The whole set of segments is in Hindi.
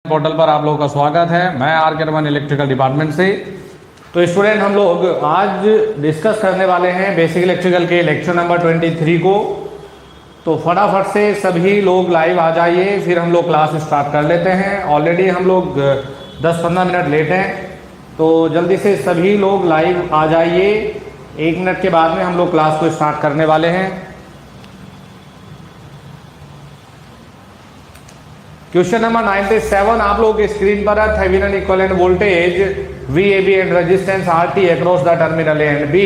पोर्टल पर आप लोगों का स्वागत है। मैं आर के रमन इलेक्ट्रिकल डिपार्टमेंट से। तो स्टूडेंट, हम लोग आज डिस्कस करने वाले हैं बेसिक इलेक्ट्रिकल के लेक्चर नंबर 23 को। तो फटाफट से सभी लोग लाइव आ जाइए, फिर हम लोग क्लास स्टार्ट कर लेते हैं। ऑलरेडी हम लोग 10-15 मिनट लेट हैं, तो जल्दी से सभी लोग लाइव आ जाइए। 1 मिनट के बाद में हम लोग क्लास को स्टार्ट करने वाले हैं। क्वेश्चन नंबर 97 आप लोगों के स्क्रीन पर है। Thevenin equivalent voltage VAB and resistance RT across the terminal A and B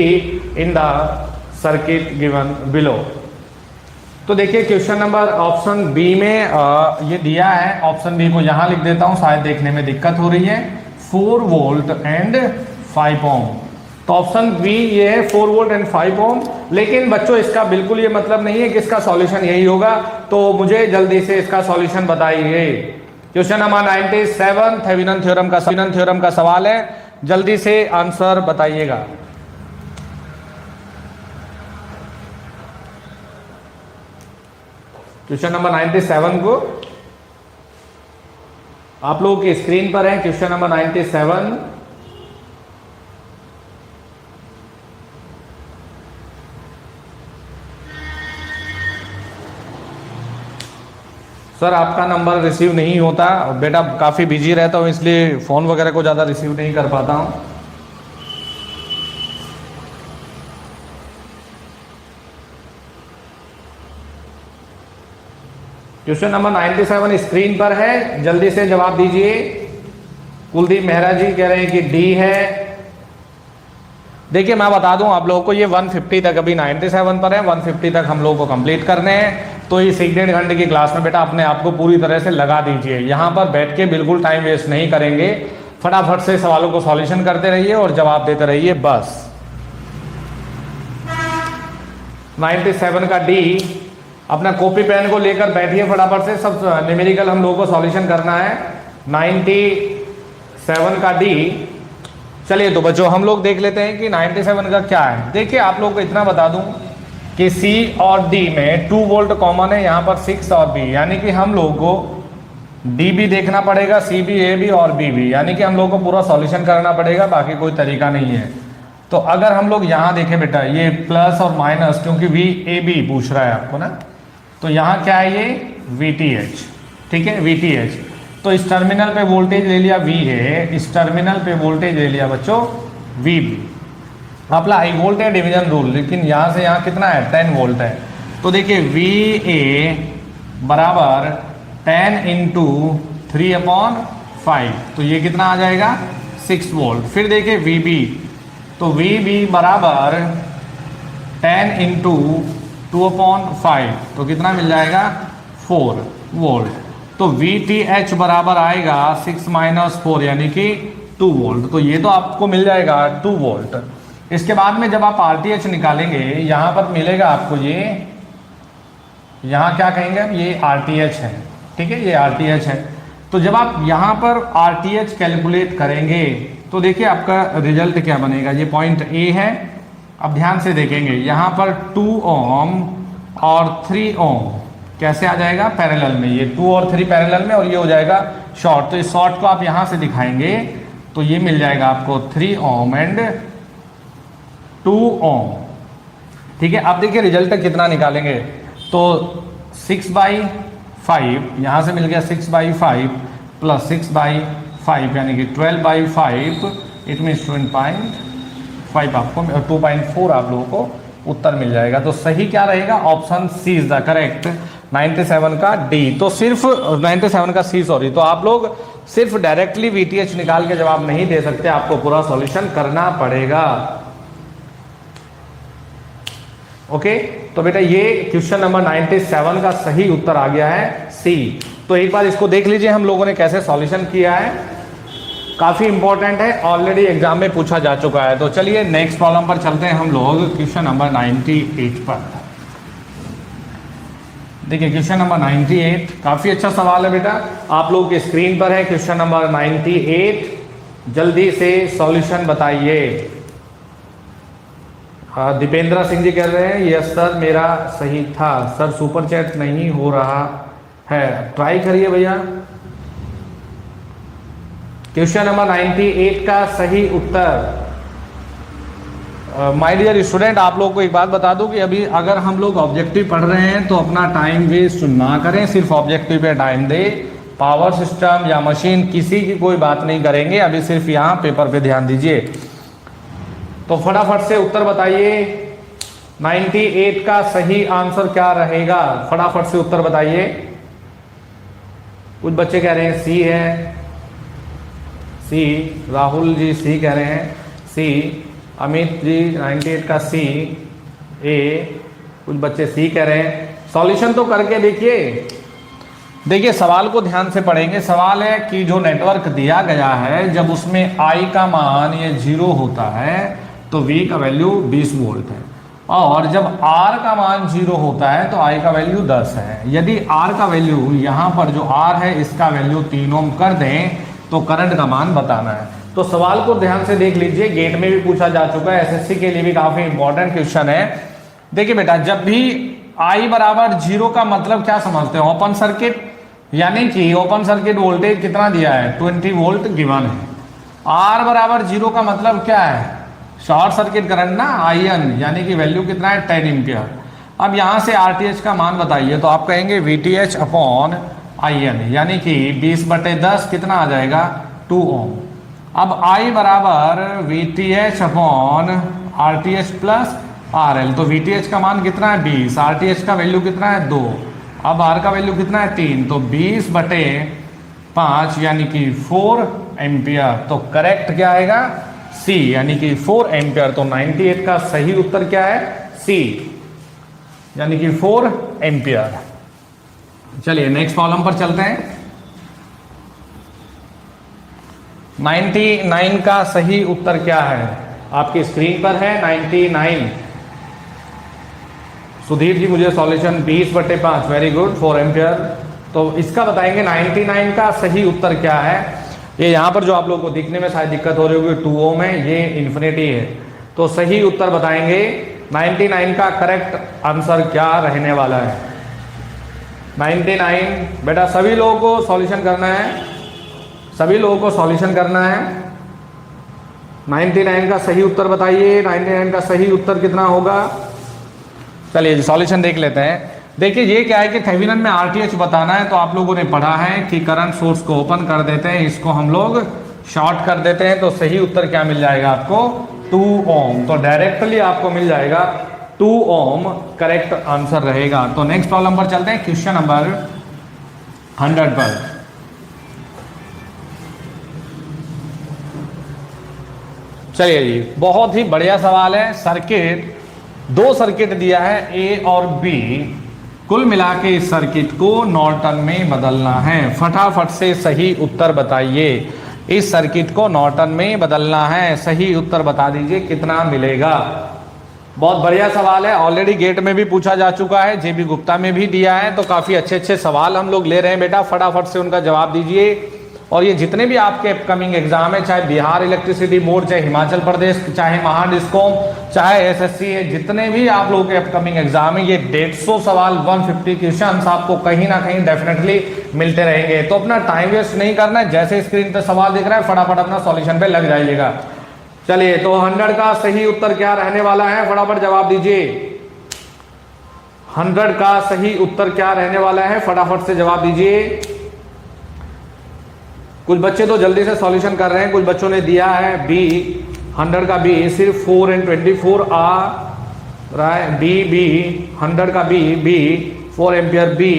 in the circuit given below. तो देखिए क्वेश्चन नंबर ऑप्शन बी में ये दिया है। ऑप्शन बी को यहां लिख देता हूं, शायद देखने में दिक्कत हो रही है। 4 वोल्ट एंड 5 ओम। तो ऑप्शन बी ये है 4 वोल्ट एंड 5 ओम। लेकिन बच्चों इसका बिल्कुल ये मतलब नहीं है कि इसका सॉल्यूशन यही होगा, तो मुझे जल्दी से इसका सॉल्यूशन बताइए। क्वेश्चन नंबर 97 थेवेनिन थ्योरम का सवाल है, जल्दी से आंसर बताइएगा। क्वेश्चन नंबर 97 को आप लोगों की स्क्रीन पर है। क्वेश्चन नंबर 97 सर, आपका नंबर रिसीव नहीं होता बेटा, काफ़ी बिजी रहता हूँ इसलिए फ़ोन वगैरह को ज़्यादा रिसीव नहीं कर पाता हूँ। क्वेश्चन नंबर 97 स्क्रीन पर है, जल्दी से जवाब दीजिए। कुलदीप मेहरा जी कह रहे हैं कि डी है। देखिए मैं बता दूं आप लोगों को, ये 150 तक अभी 97 पर है, 150 तक हम लोगों को कंप्लीट करने हैं। तो इस 1-1.5 घंटे की क्लास में बेटा अपने आप को पूरी तरह से लगा दीजिए। यहाँ पर बैठ के बिल्कुल टाइम वेस्ट नहीं करेंगे, फटाफट से सवालों को सॉल्यूशन करते रहिए और जवाब देते रहिए बस। 97 का डी, अपना कॉपी पेन को लेकर बैठिए फटाफट से, सब न्यूमेरिकल हम लोगों को सॉल्यूशन करना है। 97 का डी। चलिए तो बच्चों हम लोग देख लेते हैं कि 97 का क्या है। देखिए आप लोगों को इतना बता दूं कि C और D में 2 वोल्ट कॉमन है, यहाँ पर 6 और B, यानी कि हम लोगों को D भी देखना पड़ेगा, C भी, A भी और B भी, यानी कि हम लोगों को पूरा सॉल्यूशन करना पड़ेगा, बाकी कोई तरीका नहीं है। तो अगर हम लोग यहाँ देखें बेटा, ये प्लस और माइनस, क्योंकि VAB पूछ रहा है आपको ना, तो यहाँ क्या है, ये VTH, ठीक है, VTH। तो इस टर्मिनल पे वोल्टेज ले लिया V है, इस टर्मिनल पे वोल्टेज ले लिया बच्चों VB। अपना हाई वोल्ट है डिवीजन रूल, लेकिन यहाँ से यहाँ कितना है, 10 वोल्ट है। तो देखिए VA बराबर 10 इंटू 3/5, तो ये कितना आ जाएगा, 6 वोल्ट। फिर देखिए VB, तो VB बराबर 10 इंटू 2/5, तो कितना मिल जाएगा, 4 वोल्ट। तो VTH बराबर आएगा 6 - 4 यानी कि 2 वोल्ट। तो ये तो आपको मिल जाएगा 2 वोल्ट। इसके बाद में जब आप RTH निकालेंगे, यहाँ पर मिलेगा आपको ये, यहाँ क्या कहेंगे हम, ये RTH है, ठीक है, ये RTH है। तो जब आप यहाँ पर RTH कैलकुलेट करेंगे तो देखिए आपका रिजल्ट क्या बनेगा। ये पॉइंट A है। अब ध्यान से देखेंगे, यहाँ पर 2 ओम और 3 ओम कैसे आ जाएगा, पैरेलल में, ये 2 और 3 पैरेलल में, और ये हो जाएगा शॉर्ट। तो इस शॉर्ट को आप यहाँ से दिखाएंगे तो ये मिल जाएगा आपको 3 ओम एंड 2 ओम, ठीक है। अब देखिए रिजल्ट कितना निकालेंगे, तो 6/5 यहाँ से मिल गया, 6/5 प्लस 6/5 यानी कि 12/5, इट मीन्स 2.5 आपको, 2.4 आप लोगों को उत्तर मिल जाएगा। तो सही क्या रहेगा, option C is the correct, 97 का डी। तो सिर्फ 97 का सी, सॉरी। तो आप लोग सिर्फ डायरेक्टली VTH निकाल के जवाब नहीं दे सकते, आपको पूरा सॉल्यूशन करना पड़ेगा। ओके, तो बेटा ये क्वेश्चन नंबर 97 का सही उत्तर आ गया है सी। तो एक बार इसको देख लीजिए हम लोगों ने कैसे सॉल्यूशन किया है, काफी इंपॉर्टेंट है, ऑलरेडी एग्जाम में पूछा जा चुका है। तो चलिए नेक्स्ट प्रॉब्लम पर चलते हैं हम लोग, क्वेश्चन नंबर 98 पर। देखिए क्वेश्चन नंबर 98 काफी अच्छा सवाल है बेटा, आप लोगों की स्क्रीन पर है क्वेश्चन नंबर 98। जल्दी से सॉल्यूशन बताइए। दीपेंद्र सिंह जी कह रहे हैं यस सर मेरा सही था, सर सुपर चैट नहीं हो रहा है, ट्राई करिए भैया। क्वेश्चन नंबर 98 का सही उत्तर। माय डियर स्टूडेंट, आप लोगों को एक बात बता दूं कि अभी अगर हम लोग ऑब्जेक्टिव पढ़ रहे हैं तो अपना टाइम वेस्ट ना करें, सिर्फ ऑब्जेक्टिव पे टाइम दे। पावर सिस्टम या मशीन किसी की कोई बात नहीं करेंगे, अभी सिर्फ यहाँ पेपर पे ध्यान दीजिए। तो फटाफट से उत्तर बताइए, 98 का सही आंसर क्या रहेगा? फटाफट से उत्तर बताइए। कुछ बच्चे कह रहे हैं सी है, सी, राहुल जी सी कह रहे हैं, सी, अमित जी 98 का सी, ए, कुछ बच्चे सी कह रहे हैं। सॉल्यूशन तो करके देखिए। देखिए सवाल को ध्यान से पढ़ेंगे। सवाल है कि जो नेटवर्क दिया गया है जब उसमें आई का मान ये 0 होता है तो वी का वैल्यू 20 वोल्ट है, और जब आर का मान 0 होता है तो आई का वैल्यू 10 है। यदि आर का वैल्यू यहाँ पर जो आर है इसका वैल्यू 3 ओम कर दें तो करंट का मान बताना है। तो सवाल को ध्यान से देख लीजिए, गेट में भी पूछा जा चुका है, एसएससी के लिए भी काफी इंपॉर्टेंट क्वेश्चन है। देखिए बेटा, जब भी आई बराबर 0 का मतलब क्या समझते हो? ओपन सर्किट, यानी कि ओपन सर्किट वोल्टेज कितना दिया है? 20 वोल्ट गिवन है। आर बराबर 0 का मतलब क्या है? शॉर्ट सर्किट करंट ना, आईएन, यानी कि वैल्यू कितना है? 10 एम्पियर। अब यहां से आरटीएच का मान बताइए, तो आप कहेंगे वीटीएच अपॉन आईएन, यानी कि 20/10 कितना आ जाएगा? 2 ओम। अब आई बराबर VTH upon RTH plus RL, तो वीटीएच का मान कितना है? 20, आरटीएच का वैल्यू कितना है? 2, अब आर का वैल्यू कितना है? 3, तो 20/5 यानी कि 4 एम्पियर। तो करेक्ट क्या आएगा? सी, यानी कि 4 एम्पियर। तो 98 का सही उत्तर क्या है? सी, यानी कि 4 एम्पियर। चलिए नेक्स्ट प्रॉब्लम पर चलते हैं। 99 का सही उत्तर क्या है? आपकी स्क्रीन पर है 99। सुधीर जी मुझे सॉल्यूशन 20/5, वेरी गुड, 4 एम्पियर। तो इसका बताएंगे 99 का सही उत्तर क्या है। ये यहाँ पर जो आप लोगों को दिखने में शायद दिक्कत हो रही होगी, 2 ओम है, ये इन्फिनिटी है। तो सही उत्तर बताएंगे 99 का करेक्ट आंसर क्या रहने वाला है? 99 बेटा सभी लोगों को सॉल्यूशन करना है, सभी लोगों को सॉल्यूशन करना है। 99 का सही उत्तर बताइए। 99 का सही उत्तर कितना होगा? चलिए सॉल्यूशन देख लेते हैं। देखिए ये क्या है कि थेवेनिन में आरटीएच बताना है, तो आप लोगों ने पढ़ा है कि करंट सोर्स को ओपन कर देते हैं, इसको हम लोग शॉर्ट कर देते हैं। तो सही उत्तर क्या मिल जाएगा आपको? 2 ओम। तो डायरेक्टली आपको मिल जाएगा 2 ओम करेक्ट आंसर रहेगा। तो नेक्स्ट प्रॉब्लम पर चलते हैं, क्वेश्चन नंबर 100 पर। चलिए जी, बहुत ही बढ़िया सवाल है। सर्किट, 2 सर्किट दिया है ए और बी, कुल मिला के इस सर्किट को नॉर्टन में बदलना है। फटाफट से सही उत्तर बताइए। इस सर्किट को नॉर्टन में बदलना है, सही उत्तर बता दीजिए कितना मिलेगा। बहुत बढ़िया सवाल है, ऑलरेडी गेट में भी पूछा जा चुका है, जेबी गुप्ता में भी दिया है। तो काफी अच्छे अच्छे सवाल हम लोग ले रहे हैं बेटा, फटाफट से उनका जवाब दीजिए। और ये जितने भी आपके अपकमिंग एग्जाम है, चाहे बिहार इलेक्ट्रिसिटी बोर्ड, चाहे हिमाचल प्रदेश, चाहे महाडिस्कॉम, चाहे एसएससी है, जितने भी आप लोगों के अपकमिंग एग्जाम है, ये 150 सवाल 150 क्वेश्चन आपको कहीं ना कहीं डेफिनेटली मिलते रहेंगे। तो अपना टाइम वेस्ट नहीं करना है, जैसे स्क्रीन पे सवाल दिख रहा है फटाफट अपना सॉल्यूशन पे लग जाइएगा। चलिए तो 100 का सही उत्तर क्या रहने वाला है? फटाफट जवाब दीजिए। 100 का सही उत्तर क्या रहने वाला है? फटाफट से जवाब दीजिए। कुछ बच्चे तो जल्दी से सॉल्यूशन कर रहे हैं, कुछ बच्चों ने दिया है बी, 100 का बी, सिर्फ 4 and 24 आ रहा है। बी 100 का B 4 ampere B.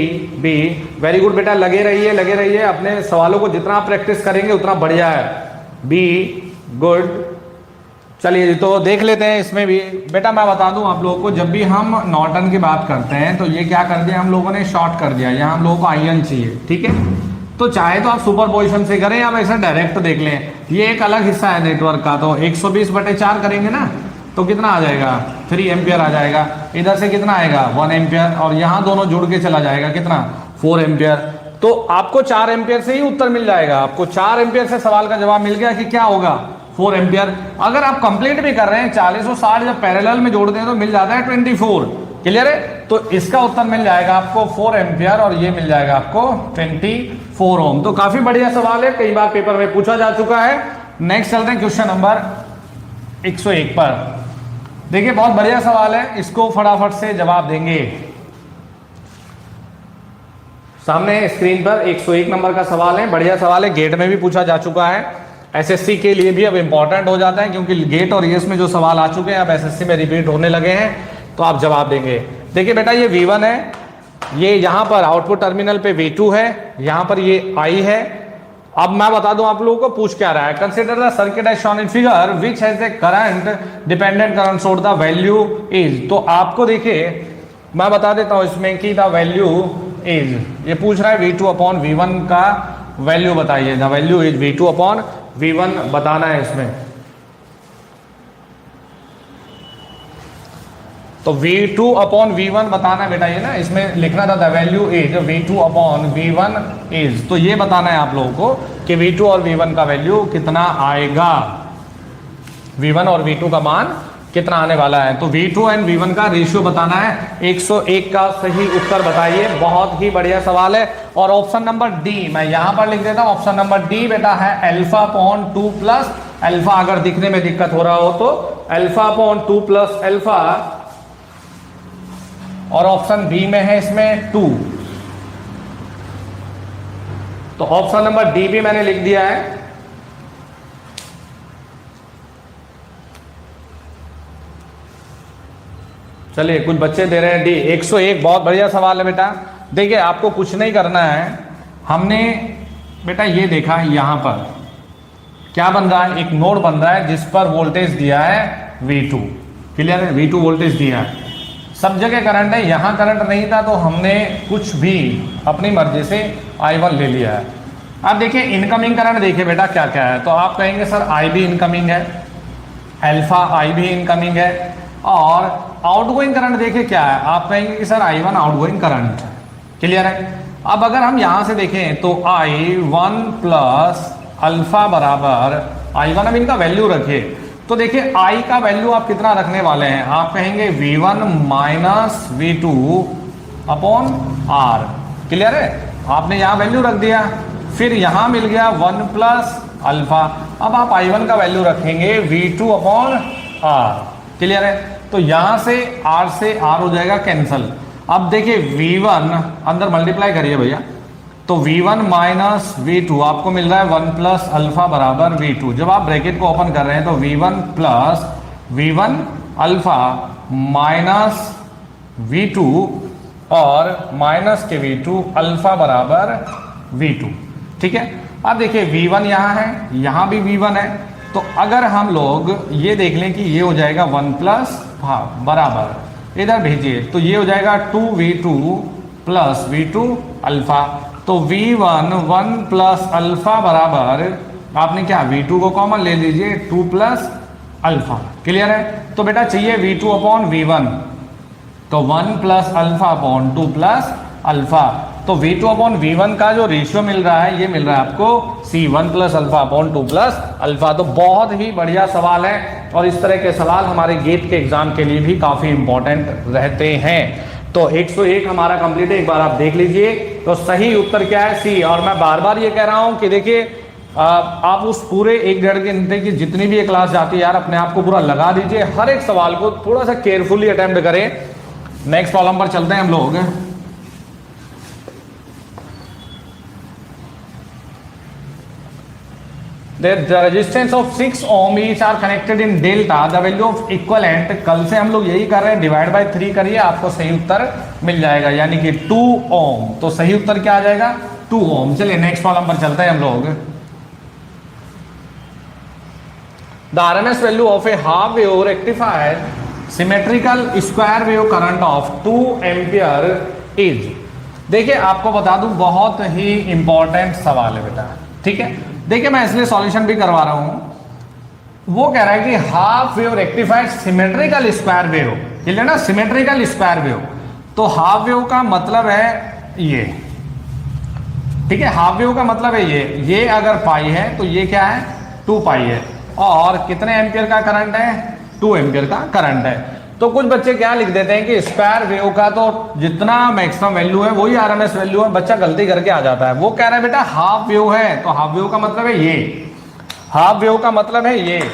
Very good बेटा, लगे रहिए अपने सवालों को जितना प्रैक्टिस करेंगे उतना बढ़िया है। Be good. चलिए तो देख लेते हैं इसमें भी। बेटा मैं बता दूं आप लोगों को, जब भी हम नॉर्टन की बात करते हैं तो ये क्या कर दिया हम लोगों ने? शॉर्ट कर दिया। यहाँ हम लोगों को आईएन चाहिए, ठीक है। तो चाहे तो आप सुपरपोजिशन से करें या वैसे डायरेक्ट देख लें, ये एक अलग हिस्सा है नेटवर्क का। तो 120/4 करेंगे ना तो कितना आ जाएगा? 3 एम्पियर आ जाएगा। इधर से कितना आएगा? 1 एम्पियर, और यहाँ दोनों जुड़ के चला जाएगा कितना? 4 एम्पियर। तो आपको 4 एम्पियर से ही उत्तर मिल जाएगा। आपको 4 एम्पियर से सवाल का जवाब मिल गया कि क्या होगा? 4 एम्पियर। अगर आप कंप्लीट भी कर रहे हैं 40 और 60 जब पैरेलल में जोड़ते हैं तो मिल जाता है 24। क्लियर है? तो इसका उत्तर मिल जाएगा आपको 4 एम्पियर और ये मिल जाएगा आपको 24। 4 ओम। तो काफी बढ़िया सवाल है, कई बार पेपर में पूछा जा चुका है। नेक्स्ट चलते हैं क्वेश्चन नंबर 101 पर। देखिए बहुत बढ़िया सवाल है, इसको फटाफट से जवाब देंगे। सामने स्क्रीन पर 101 नंबर का सवाल है, बढ़िया सवाल है, गेट में भी पूछा जा चुका है, एसएससी के लिए भी अब इंपॉर्टेंट हो जाता है, क्योंकि गेट और ईएस में जो सवाल आ चुके हैं अब एसएससी में रिपीट होने लगे हैं, तो आप जवाब देंगे। देखिए बेटा ये V1 है, ये यहां पर आउटपुट टर्मिनल पे V2 है, यहां पर ये I है। अब मैं बता दूं आप लोगों को पूछ क्या रहा है, consider the circuit as shown in figure which has a current dependent current source, the value is. तो आपको देखिए मैं बता देता हूं इसमें कि द वैल्यू इज, ये पूछ रहा है V2/V1 का वैल्यू बताइए, द वैल्यू इज V2/V1 बताना है इसमें। तो V2/V1 बताना है बेटा, ये ना इसमें लिखना था the value is V2/V1 is, तो ये बताना है आप लोगों को कि V2 और V1 का वैल्यू कितना आएगा, V1 और V2 का मान कितना आने वाला है। तो V2 एंड V1 का रेशियो बताना है। 101 का सही उत्तर बताइए, बहुत ही बढ़िया सवाल है। और ऑप्शन नंबर डी मैं यहां पर लिख देता हूं, ऑप्शन नंबर डी बेटा है α/2 प्लस अल्फा। अगर दिखने में दिक्कत हो रहा हो तो α/2 प्लस अल्फा, और ऑप्शन बी में है इसमें 2, तो ऑप्शन नंबर डी भी मैंने लिख दिया है। चलिए कुछ बच्चे दे रहे हैं डी। 101 बहुत बढ़िया सवाल है बेटा। देखिए आपको कुछ नहीं करना है, हमने बेटा ये देखा यहां पर क्या बन रहा है, एक नोड बन रहा है जिस पर वोल्टेज दिया है V2, क्लियर है, V2 वोल्टेज दिया है, सब जगह करंट है, यहां करंट नहीं था तो हमने कुछ भी अपनी मर्जी से I1 ले लिया है। अब देखिए इनकमिंग करंट देखिए बेटा क्या क्या है, तो आप कहेंगे सर I भी इनकमिंग है, अल्फा I भी इनकमिंग है, और आउटगोइंग करंट देखिए क्या है, आप कहेंगे कि सर I1 आउटगोइंग करंट है, क्लियर है। अब अगर हम यहां से देखें तो I1 प्लस अल्फा बराबर I1, अब इनका वैल्यू रखिए तो देखिए I का वैल्यू आप कितना रखने वाले हैं, आप कहेंगे V1 minus V2 upon R, clear है, आपने यहां वैल्यू रख दिया, फिर यहां मिल गया 1 प्लस अल्फा, अब आप I1 का वैल्यू रखेंगे V2 अपॉन R, क्लियर है। तो यहां से R से R हो जाएगा कैंसल। अब देखिए V1 अंदर मल्टीप्लाई करिए भैया, तो V1 माइनस V2 आपको मिल रहा है 1 प्लस अल्फा बराबर V2। जब आप ब्रैकेट को ओपन कर रहे हैं तो V1 plus V1 alpha minus V2 और माइनस के V2 अल्फा बराबर V2, ठीक है। अब देखिए V1 यहाँ है, यहाँ भी V1 है, तो अगर हम लोग ये देख लें कि ये हो जाएगा 1 प्लस बराबर, इधर भेजिए तो ये हो जाएगा 2V2 प्लस V2 अल्फा। तो V1 1 प्लस अल्फा बराबर, आपने क्या V2 को कॉमन ले लीजिए 2 प्लस अल्फा, क्लियर है। तो बेटा चाहिए V2 अपॉन V1, तो 1 plus alpha upon 2 plus alpha. तो V2 अपॉन V1 का जो रेशियो मिल रहा है ये मिल रहा है आपको C1 plus alpha upon 2 plus alpha. तो बहुत ही बढ़िया सवाल है, और इस तरह के सवाल हमारे गेट के एग्जाम के लिए भी काफी इंपॉर्टेंट रहते हैं। तो 101 हमारा कंप्लीट है, एक बार आप देख लीजिए। तो सही उत्तर क्या है, सी। और मैं बार बार ये कह रहा हूं कि देखिए आप उस पूरे 1-1.5 घंटे की जितनी भी क्लास जाती है यार, अपने आप को पूरा लगा दीजिए, हर एक सवाल को थोड़ा सा केयरफुली अटेम्प्ट करें। नेक्स्ट प्रॉब्लम पर चलते हैं हम लोग। The resistance of 6 ohm each are connected in delta, the value of equivalent, कल से हम लोग यही कर रहे हैं, डिवाइड बाय 3 करिए आपको सही उत्तर मिल जाएगा, यानी कि 2 ओम। तो सही उत्तर क्या आ जाएगा, 2 ओम। चलिए नेक्स्ट प्रॉब्लम पर चलते हैं हम लोग। The RMS value of a half wave rectified symmetrical square wave current of 2 ampere is। देखिए आपको बता दूं बहुत ही इंपॉर्टेंट सवाल है बेटा, ठीक है। देखिए मैं इसलिए सॉल्यूशन भी करवा रहा हूं, वो कह रहा है कि half wave rectified symmetrical square wave, clear ना, सिमेट्रिकल स्क्वायर वेव। तो हाफ वेव का मतलब है ये, ठीक है, हाफ वेव का मतलब है ये अगर पाई है तो ये क्या है 2 पाई है, और कितने एम्पियर का करंट है 2 एम्पियर का करंट है। तो कुछ बच्चे क्या लिख देते हैं कि स्क्वायर वेव का तो जितना मैक्सिमम वैल्यू है वही आरएमएस वैल्यू है, बच्चा गलती करके आ जाता है। वो कह रहा है बेटा हाफ वेव है, तो हाफ वेव का मतलब है ये, हाफ वेव का मतलब है ये।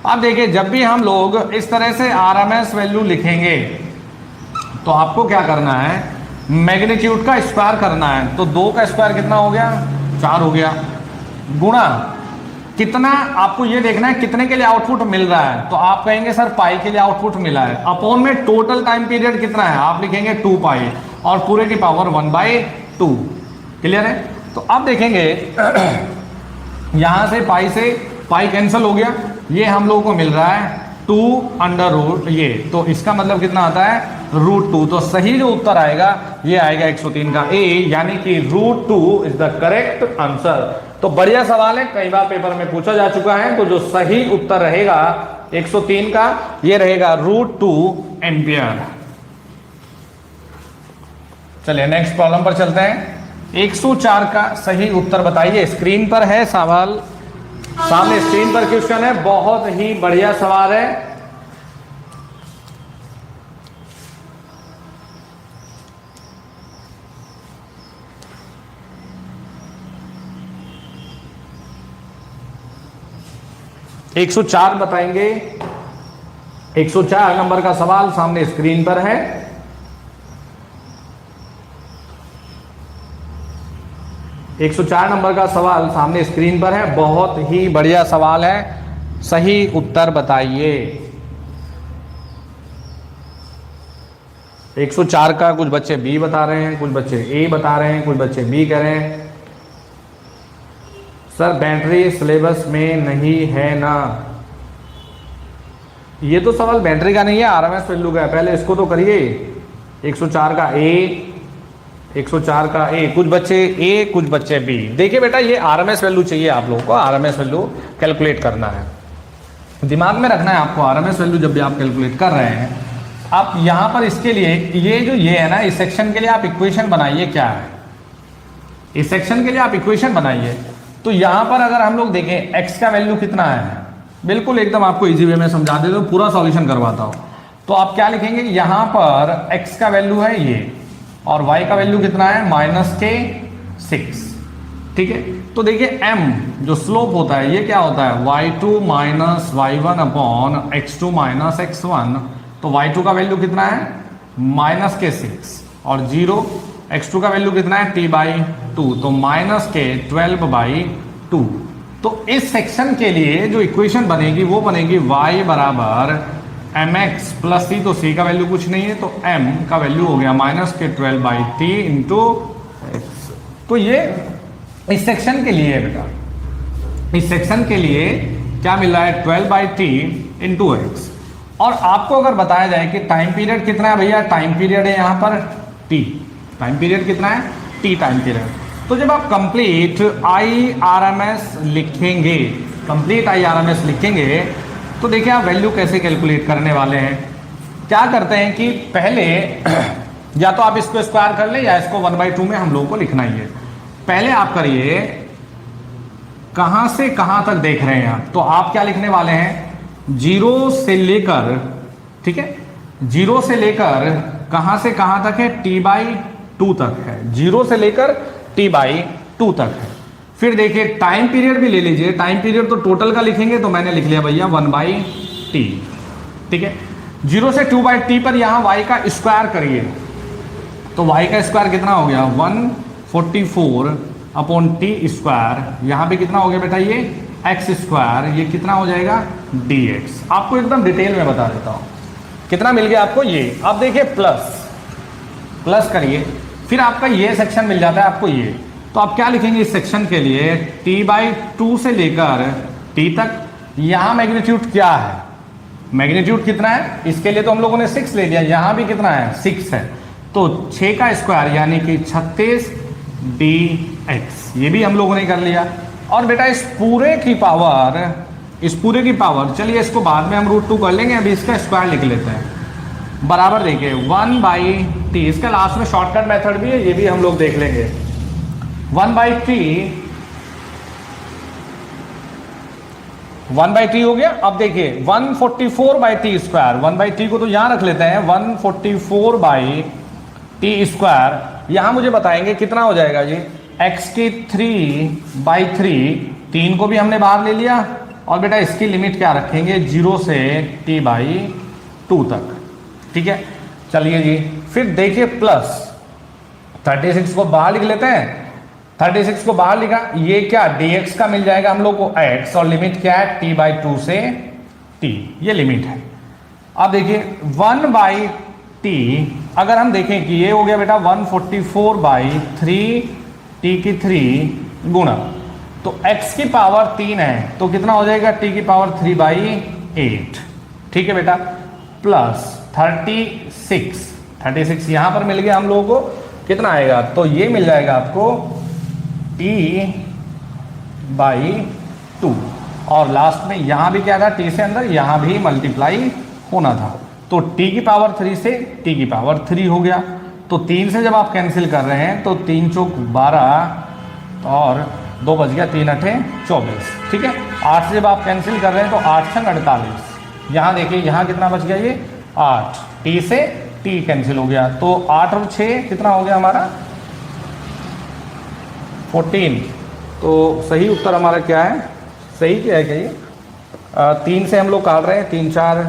अब देखिए जब भी हम लोग इस तरह से आरएमएस वैल्यू लिखेंगे तो आपको क्या करना है, मैग्नीट्यूड का स्क्वायर करना है। तो 2 का स्क्वायर कितना हो गया, 4 हो गया, गुणा कितना, आपको ये देखना है कितने के लिए आउटपुट मिल रहा है। तो आप कहेंगे सर पाई के लिए आउटपुट मिला है, अपॉन में टोटल टाइम पीरियड कितना है, आप लिखेंगे 2 पाई और पूरे की पावर 1/2। क्लियर है। तो अब देखेंगे यहां से पाई कैंसिल हो गया, ये हम लोगों को मिल रहा है 2 ये, तो इसका मतलब कितना आता है √2। तो सही जो उत्तर आएगा ये आएगा 103 का ए, यानी कि √2 इज द करेक्ट आंसर। तो बढ़िया सवाल है, कई बार पेपर में पूछा जा चुका है। तो जो सही उत्तर रहेगा 103 का ये रहेगा √2 एम्पियर। चलिए नेक्स्ट प्रॉब्लम पर चलते हैं। 104 का सही उत्तर बताइए। स्क्रीन पर है सवाल, सामने स्क्रीन पर क्वेश्चन है, बहुत ही बढ़िया सवाल है। एक 104 बताएंगे। 104 नंबर का सवाल सामने स्क्रीन पर है। एक 104 नंबर का सवाल सामने स्क्रीन पर है, बहुत ही बढ़िया सवाल है, सही उत्तर बताइए। 104 का कुछ बच्चे बी बता रहे हैं, कुछ बच्चे ए बता रहे हैं, कुछ बच्चे बी कह रहे हैं। सर बैटरी सिलेबस में नहीं है ना, ये तो सवाल बैटरी का नहीं है, आरएमएस वैल्यू का है। पहले इसको तो करिए। 104 का ए, 104 का ए, कुछ बच्चे ए कुछ बच्चे बी। देखिए बेटा ये आरएमएस वैल्यू चाहिए आप लोगों को, आरएमएस वैल्यू कैलकुलेट करना है, दिमाग में रखना है आपको। आरएमएस वैल्यू जब भी आप कैलकुलेट कर रहे हैं, आप यहां पर इसके लिए ये है ना, इस सेक्शन के लिए आप इक्वेशन बनाइए। क्या है इस सेक्शन के लिए आप इक्वेशन बनाइए। तो यहां पर अगर हम लोग देखें x का वैल्यू कितना है, बिल्कुल एकदम आपको इजी वे में समझा दे, तो पूरा सॉल्यूशन करवाता हूं। तो आप क्या लिखेंगे, यहां पर x का वैल्यू है ये और y का वैल्यू कितना है -6। ठीक है। तो देखिए m जो स्लोप होता है ये क्या होता है y2 - y1 upon x2 - x1। तो y2 का वैल्यू कितना है -6 और 0, x2 का वैल्यू कितना है t/2, तो -12/2। तो इस सेक्शन के लिए जो इक्वेशन बनेगी वो बनेगी y बराबर mx प्लस c। तो c का वैल्यू कुछ नहीं है, तो m का वैल्यू हो गया -12/t इंटू x। तो ये इस सेक्शन के लिए है बेटा, इस सेक्शन के लिए क्या मिल रहा है 12/t इंटू x। और आपको अगर बताया जाए कि टाइम पीरियड कितना है भैया, टाइम पीरियड है यहाँ पर t, टाइम पीरियड कितना है t टाइम पीरियड। तो जब आप कंप्लीट IRMS लिखेंगे, कंप्लीट IRMS लिखेंगे, तो देखिए आप वैल्यू कैसे कैलकुलेट करने वाले हैं। क्या करते हैं कि पहले या तो आप इसको स्क्वायर कर ले या इसको 1/2 में हम लोगों को लिखना ही है। पहले आप करिए, कहां से कहां तक देख रहे हैं आप, तो आप क्या लिखने वाले हैं 0 से लेकर, ठीक है, 0 से लेकर कहां से कहां तक है t/2 तक है, 0 से लेकर t/2 तक है। फिर देखिए टाइम पीरियड भी ले लीजिए, टाइम पीरियड तो टोटल का लिखेंगे, तो मैंने लिख लिया भैया 1/t। ठीक है, 0 से 2/t पर यहां y का स्क्वायर करिए, तो y का स्क्वायर कितना हो गया 144 अपॉन t स्क्वायर। यहां पे कितना हो गया बेटा ये x स्क्वायर, ये कितना हो जाएगा dx। आपको एकदम डिटेल में बता देता हूं कितना मिल गया आपको ये। अब देखिए प्लस करिए, फिर आपका ये सेक्शन मिल जाता है आपको ये। तो आप क्या लिखेंगे इस सेक्शन के लिए t/2 से लेकर t तक। यहां मैग्नीट्यूड क्या है, मैग्नीट्यूड कितना है, इसके लिए तो हम लोगों ने 6 ले लिया, यहां भी कितना है 6 है, तो 6 का स्क्वायर यानी कि 36 dx, ये भी हम लोगों ने कर लिया। और बेटा इस पूरे की पावर, चलिए इसको बाद में हम √2 कर लेंगे, अभी इसका स्क्वायर लिख लेते हैं। बराबर देखिए 1/t, इसका लास्ट में शॉर्टकट मेथड भी है, ये भी हम लोग देख लेंगे। 1/t 1/t हो गया। अब देखिए 144/t स्क्वायर, 1/t को तो यहां रख लेते हैं, 144/t स्क्वायर यहां मुझे बताएंगे कितना हो जाएगा जी, x की 3/3, 3 को भी हमने बाहर ले लिया और बेटा इसकी लिमिट क्या रखेंगे 0 से t/2 तक, ठीक है। चलिए जी, फिर देखिए प्लस 36 को बाहर लिख लेते हैं, 36 को बाहर लिखा, ये क्या dx का मिल जाएगा हम लोग को x, और लिमिट क्या है t/2 से t, ये लिमिट है। अब देखिए 1/t, अगर हम देखें कि ये हो गया बेटा 144/3 t की 3 गुणा, तो x की पावर 3 है तो कितना हो जाएगा t की पावर 3/8, ठीक है बेटा, प्लस 36 यहां पर मिल गया हम लोगों को, कितना आएगा, तो ये मिल जाएगा आपको t/2, और लास्ट में यहां भी क्या था, t से अंदर यहां भी मल्टीप्लाई होना था, तो t की पावर 3 से t की पावर 3 हो गया। तो 3 से जब आप कैंसिल कर रहे हैं तो 3 चौक 12 और 2 बच गया, 3 अठे 24, ठीक है। 8 से जब आप कैंसिल कर रहे हैं तो 8 छंग 48, यहाँ देखिए यहाँ कितना बच गया, ये 8, t से t कैंसिल हो गया, तो 8 और 6 कितना हो गया हमारा 14। तो सही उत्तर हमारा क्या है, सही क्या है, कहिए 3 से हम लोग काट रहे हैं, 3 4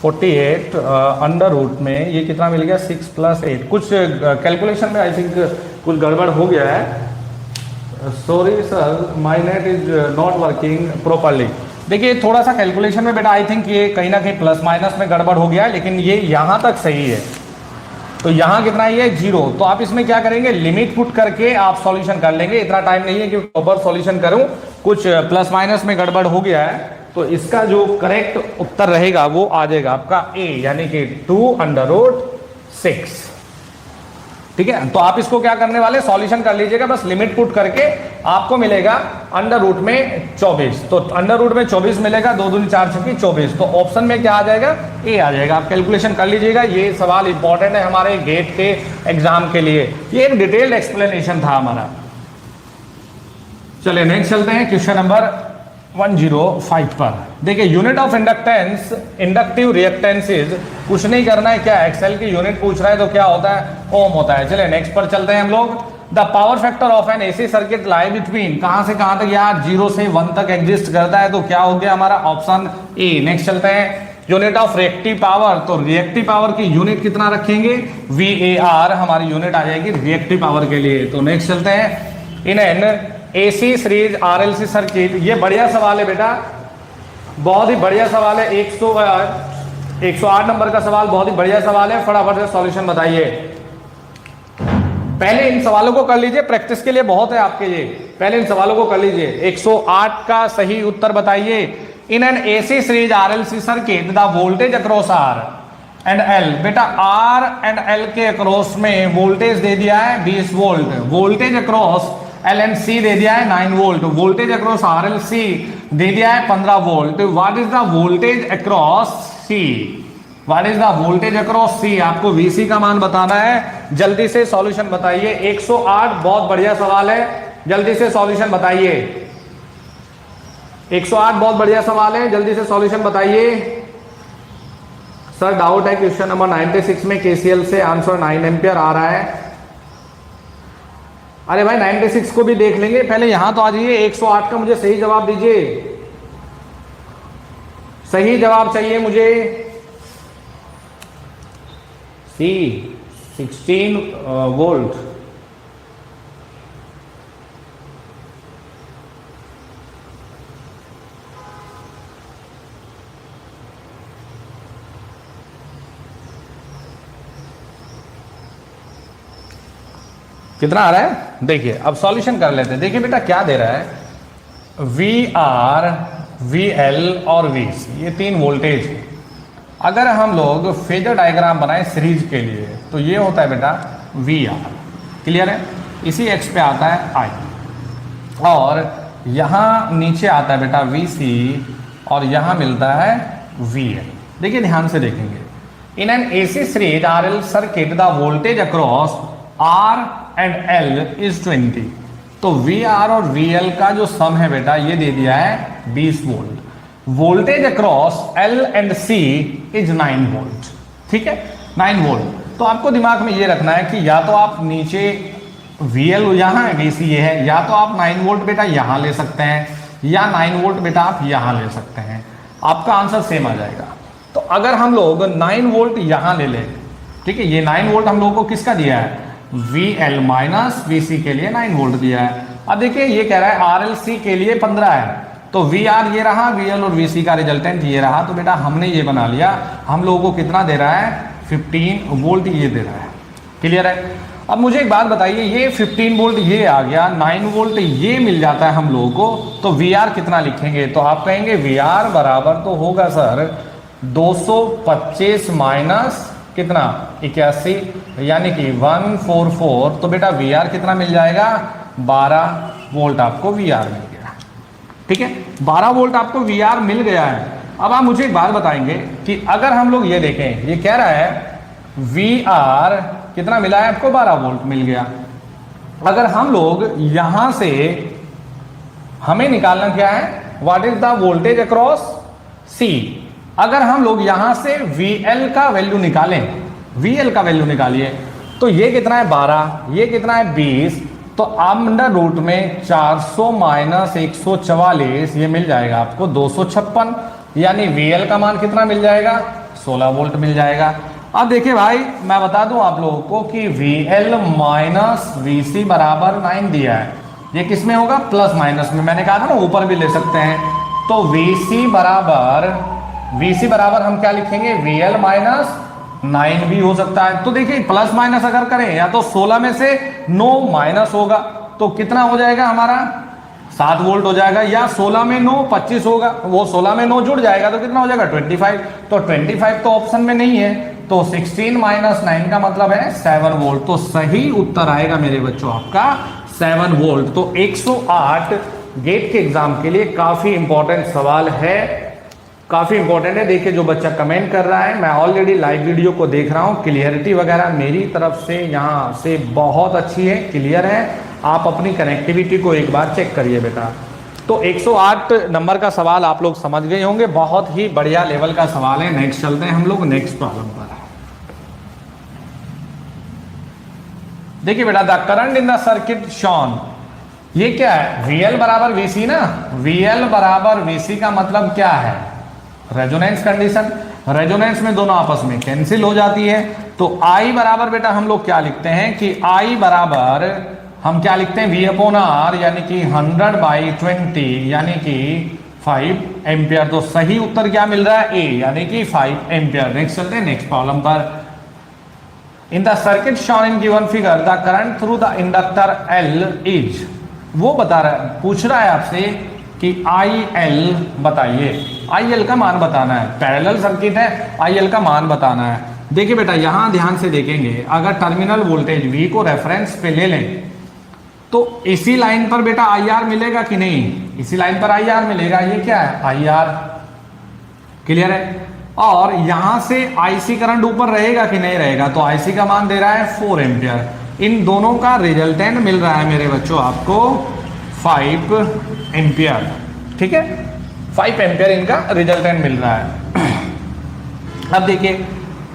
48, अंडर रूट में ये कितना मिल गया 6 + 8, कुछ कैलकुलेशन में आई थिंक कुछ गड़बड़ हो गया है, sorry sir my net is not working properly. देखिए थोड़ा सा कैलकुलेशन में बेटा आई थिंक ये कहीं ना कहीं प्लस माइनस में गड़बड़ हो गया है, लेकिन ये यहाँ तक सही है, तो यहाँ कितना ही है 0, तो आप इसमें क्या करेंगे, लिमिट पुट करके आप सॉल्यूशन कर लेंगे, इतना टाइम नहीं है कि प्रॉपर सॉल्यूशन करूं, कुछ प्लस माइनस में गड़बड़ हो गया है, तो इसका जो करेक्ट उत्तर रहेगा वो आ जाएगा आपका a, यानी कि 2√6, ठीक है। तो आप इसको क्या करने वाले, सॉल्यूशन कर लीजिएगा, बस लिमिट पुट करके आपको मिलेगा अंडर रूट में 24, तो अंडर रूट में 24 मिलेगा, 2 दूनी 4 छक्की 24, तो ऑप्शन में क्या आ जाएगा, ए आ जाएगा। आप कैलकुलेशन कर लीजिएगा, ये सवाल इंपॉर्टेंट है हमारे गेट के एग्जाम के लिए, ये एक डिटेल्ड एक्सप्लेनेशन था हमारा। चलिए नेक्स्ट चलते हैं क्वेश्चन नंबर 105 पर। देखिए unit of inductance, inductive reactances, कुछ नहीं करना है, क्या एक्सेल की यूनिट पूछ रहा है तो क्या होता है, ओम होता है। चलिए नेक्स्ट पर चलते हैं हम लोग। The power factor of N AC circuit lie between, कहां से कहां तक यार 0 से 1 तक एग्जिस्ट करता है, तो क्या हो गया हमारा ऑप्शन ए। नेक्स्ट चलते हैं यूनिट ऑफ रिएक्टिव पावर, तो रिएक्टिव पावर की यूनिट कितना रखेंगे, VAR हमारी यूनिट आ जाएगी रिएक्टिव पावर के लिए। तो नेक्स्ट चलते हैं in an AC series RLC circuit, ये बढ़िया सवाल है बेटा, बहुत ही बढ़िया सवाल है, 108 नंबर का सवाल, बहुत ही बढ़िया सवाल है, फटाफट से सॉल्यूशन बताइए। पहले इन सवालों को कर लीजिए, प्रैक्टिस के लिए बहुत है आपके ये, पहले इन सवालों को कर लीजिए। 108 का सही उत्तर बताइए। In an AC series RLC circuit the voltage across R and L, बेटा R एंड L के अक्रॉस में वोल्टेज दे दिया है 20 वोल्ट, वोल्टेज अक्रॉस LNC दे दिया है 9 वोल्ट, वोल्टेज अक्रॉस RLC दे दिया है 15 volt. What is the voltage across C, what is the voltage across C, आपको VC का मान बताना है, जल्दी से सॉल्यूशन बताइए। 108 बहुत बढ़िया सवाल है, जल्दी से सॉल्यूशन बताइए। 108 बहुत बढ़िया सवाल है, जल्दी से सॉल्यूशन बताइए। सर डाउट है क्वेश्चन नंबर 96 में KCL से आंसर 9 एम्पियर आ रहा है। अरे भाई 96 को भी देख लेंगे, पहले यहां तो आ जाइए। 108 का मुझे सही जवाब दीजिए, सही जवाब चाहिए मुझे। C 16 वोल्ट, कितना आ रहा है देखिए। अब सॉल्यूशन कर लेते हैं। देखिए बेटा क्या दे रहा है, VR, VL और VC, ये 3 वोल्टेज। अगर हम लोग फेजर डायग्राम बनाए सीरीज के लिए तो ये होता है बेटा VR, क्लियर है, इसी एक्स पे आता है I, और यहाँ नीचे आता है बेटा VC, और यहाँ मिलता है VL। देखिए ध्यान से देखेंगे, in an AC series RL circuit the voltage across R and L is 20, तो VR और VL का जो सम है बेटा ये दे दिया है 20 volt. Voltage across L and C is 9 volt. ठीक है, 9 वोल्ट। तो आपको दिमाग में ये रखना है कि या तो आप नीचे VL यहाँ है, VC ये है, या तो आप 9 वोल्ट बेटा यहाँ ले सकते हैं, या 9 वोल्ट बेटा आप यहाँ ले सकते हैं। आपका आंसर सेम आ जाएगा। तो अगर हम लोग 9 वोल्ट यहाँ ले लें, ठीक है, ये 9 वोल्ट हम लोगों को किसका दिया है, VL माइनस VC के लिए 9 वोल्ट दिया है। अब देखिए ये कह रहा है RLC के लिए 15 है, तो VR ये रहा, VL और VC का रिजल्टेंट ये रहा। तो बेटा हमने ये बना लिया, हम लोगों को कितना दे रहा है, 15 वोल्ट ये दे रहा है। क्लियर है। अब मुझे एक बात बताइए, ये 15 वोल्ट ये आ गया, 9 वोल्ट ये मिल जाता है हम लोगों को, तो VR कितना लिखेंगे, तो आप कहेंगे VR बराबर तो होगा सर 225 माइनस कितना 81, यानी कि 144। तो बेटा VR कितना मिल जाएगा, 12 वोल्ट आपको VR मिल गया। ठीक है, 12 वोल्ट आपको VR मिल गया है। अब आप मुझे एक बात बताएंगे कि अगर हम लोग ये देखें, ये कह रहा है VR कितना मिला है आपको, 12 वोल्ट मिल गया। अगर हम लोग यहां से, हमें निकालना क्या है, what is the voltage across C। अगर हम लोग यहां से VL का वैल्यू निकालें, VL का वैल्यू निकालिए, तो ये कितना है 12, ये कितना है 20, तो अंडर रूट में 400 माइनस 144 ये मिल जाएगा आपको 256, यानी VL का मान कितना मिल जाएगा, 16 वोल्ट मिल जाएगा। अब देखिए भाई मैं बता दूं आप लोगों को कि VL माइनस VC बराबर 9 दिया है, ये किस में होगा, प्लस माइनस में। मैंने कहा था ना ऊपर भी ले सकते हैं। तो VC बराबर हम क्या लिखेंगे, VL माइनस 9 भी हो सकता है। तो देखिए प्लस माइनस अगर करें, या तो 16 में से 9 माइनस होगा, तो कितना हो जाएगा हमारा 7 वोल्ट हो जाएगा, या 16 में 9 25 होगा, वो 16 में 9 जुड़ जाएगा तो कितना हो जाएगा 25। तो 25 तो ऑप्शन में नहीं है, तो 16 माइनस 9 का मतलब है 7 वोल्ट। तो सही उत्तर आएगा मेरे बच्चों आपका 7 वोल्ट। तो 108 गेट के एग्जाम के लिए काफी इंपॉर्टेंट सवाल है, काफी इंपॉर्टेंट है। देखिए जो बच्चा कमेंट कर रहा है, मैं ऑलरेडी लाइव वीडियो को देख रहा हूं, क्लियरिटी वगैरह मेरी तरफ से यहां से बहुत अच्छी है, क्लियर है। आप अपनी कनेक्टिविटी को एक बार चेक करिए बेटा। तो 108 नंबर का सवाल आप लोग समझ गए होंगे, बहुत ही बढ़िया लेवल का सवाल है। नेक्स्ट चलते हैं हम लोग नेक्स्ट प्रॉब्लम पर। देखिए बेटा, the current in the circuit shown, ये क्या है, VL बराबर VC ना, VL बराबर VC का मतलब क्या है, रेजोनेंस कंडीशन। रेजोनेंस में दोनों आपस में कैंसिल हो जाती है। तो I बराबर बेटा हम लोग क्या लिखते हैं कि I बराबर हम क्या लिखते हैं, V/R, यानी कि 100/20 यानी कि 5 एम्पियर। तो सही उत्तर क्या मिल रहा है, A यानी कि 5 एम्पियर। नेक्स्ट चलते हैं नेक्स्ट प्रॉब्लम पर। In the circuit shown in given figure the current through the inductor L is, वो बता रहा है, पूछ रहा है आपसे कि IL बताइए, IL का मान बताना है। पैरेलल सर्किट है, IL का मान बताना है। देखिए बेटा यहां ध्यान से देखेंगे, अगर टर्मिनल वोल्टेज V को रेफरेंस पे ले लें तो इसी लाइन पर बेटा IR मिलेगा कि नहीं, इसी लाइन पर IR मिलेगा। ये क्या है IR, क्लियर है। और यहां से IC करंट ऊपर रहेगा कि नहीं रहेगा, तो IC का मान दे रहा है 4 एम्पियर। इन दोनों का रिजल्टेंट मिल रहा है मेरे बच्चों आपको 5 एम्पियर। ठीक है, 5 एम्पियर इनका रिजल्टेंट मिल रहा है। अब देखिए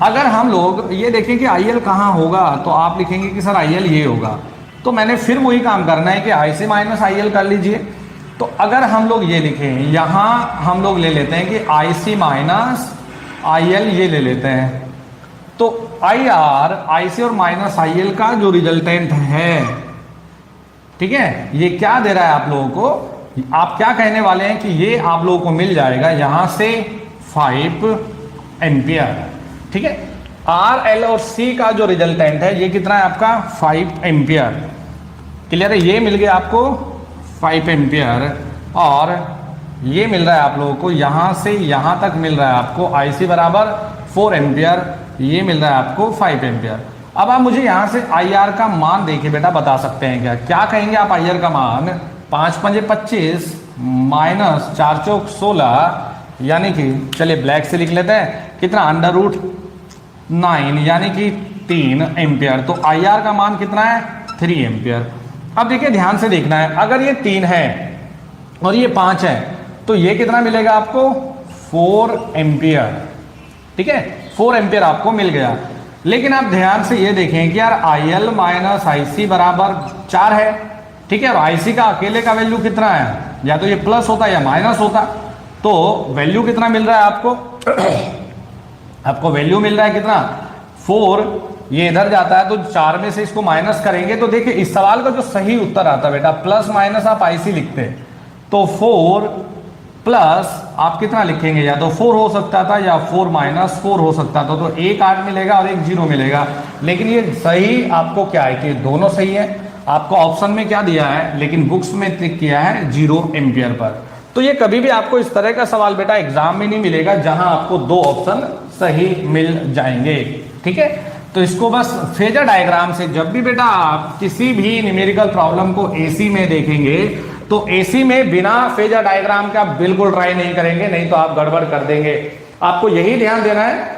अगर हम लोग ये देखें कि IL कहाँ होगा, तो आप लिखेंगे कि सर IL ये होगा। तो मैंने फिर वही काम करना है कि IC माइनस IL कर लीजिए। तो अगर हम लोग ये लिखें, यहां हम लोग ले लेते हैं कि IC माइनस IL ये ले लेते हैं, तो IR IC और माइनस IL का जो रिजल्टेंट है, ठीक है, ये क्या दे रहा है आप लोगों को, आप क्या कहने वाले हैं कि ये आप लोगों को मिल जाएगा यहां से 5 एम्पियर। ठीक है, R L और C का जो रिजल्टेंट है ये कितना है आपका 5 एम्पियर। क्लियर है, ये मिल गया आपको 5 एम्पियर, और ये मिल रहा है आप लोगों को यहां से यहां तक मिल रहा है आपको IC बराबर 4 एम्पियर, ये मिल रहा है आपको 5 एम्पियर। अब आप मुझे यहां से IR का मान देखिए बेटा बता सकते हैं क्या, क्या कहेंगे आप IR का मान, 5 × 25 माइनस 4 × 16, यानी कि चलिए ब्लैक से लिख लेते हैं, कितना √9 यानी कि 3 एम्पियर। तो IR का मान कितना है 3 एम्पियर। अब देखिए ध्यान से देखना है, अगर ये 3 है और ये 5 है तो ये कितना मिलेगा आपको 4 एम्पियर। ठीक है, 4 एम्पियर आपको मिल गया। लेकिन आप ध्यान से ये देखें कि यार IL माइनस IC बराबर 4 है। ठीक है, और IC का अकेले का वैल्यू कितना है, या तो ये प्लस होता या माइनस होता। तो वैल्यू कितना मिल रहा है आपको आपको वैल्यू मिल रहा है कितना 4। ये इधर जाता है तो 4 में से इसको माइनस करेंगे तो देखिए इस सवाल का जो सही उत्तर आता बेटा, प्लस माइनस आप IC लिखते तो 4 प्लस आप कितना लिखेंगे, या तो 4 हो सकता था या 4 माइनस 4 हो सकता था। तो एक 8 मिलेगा और एक 0 मिलेगा। लेकिन ये सही आपको क्या है कि दोनों सही है। आपको ऑप्शन में क्या दिया है, लेकिन बुक्स में क्लिक किया है 0 एम्पियर पर। तो ये कभी भी आपको इस तरह का सवाल बेटा एग्जाम में नहीं मिलेगा जहां आपको 2 ऑप्शन सही मिल जाएंगे। ठीक है, तो इसको बस फेजर डायग्राम से जब भी बेटा आप किसी भी न्यूमेरिकल प्रॉब्लम को एसी में देखेंगे तो एसी में बिना फेजर डायग्राम का बिल्कुल ट्राई नहीं करेंगे, नहीं तो आप गड़बड़ कर देंगे। आपको यही ध्यान देना है,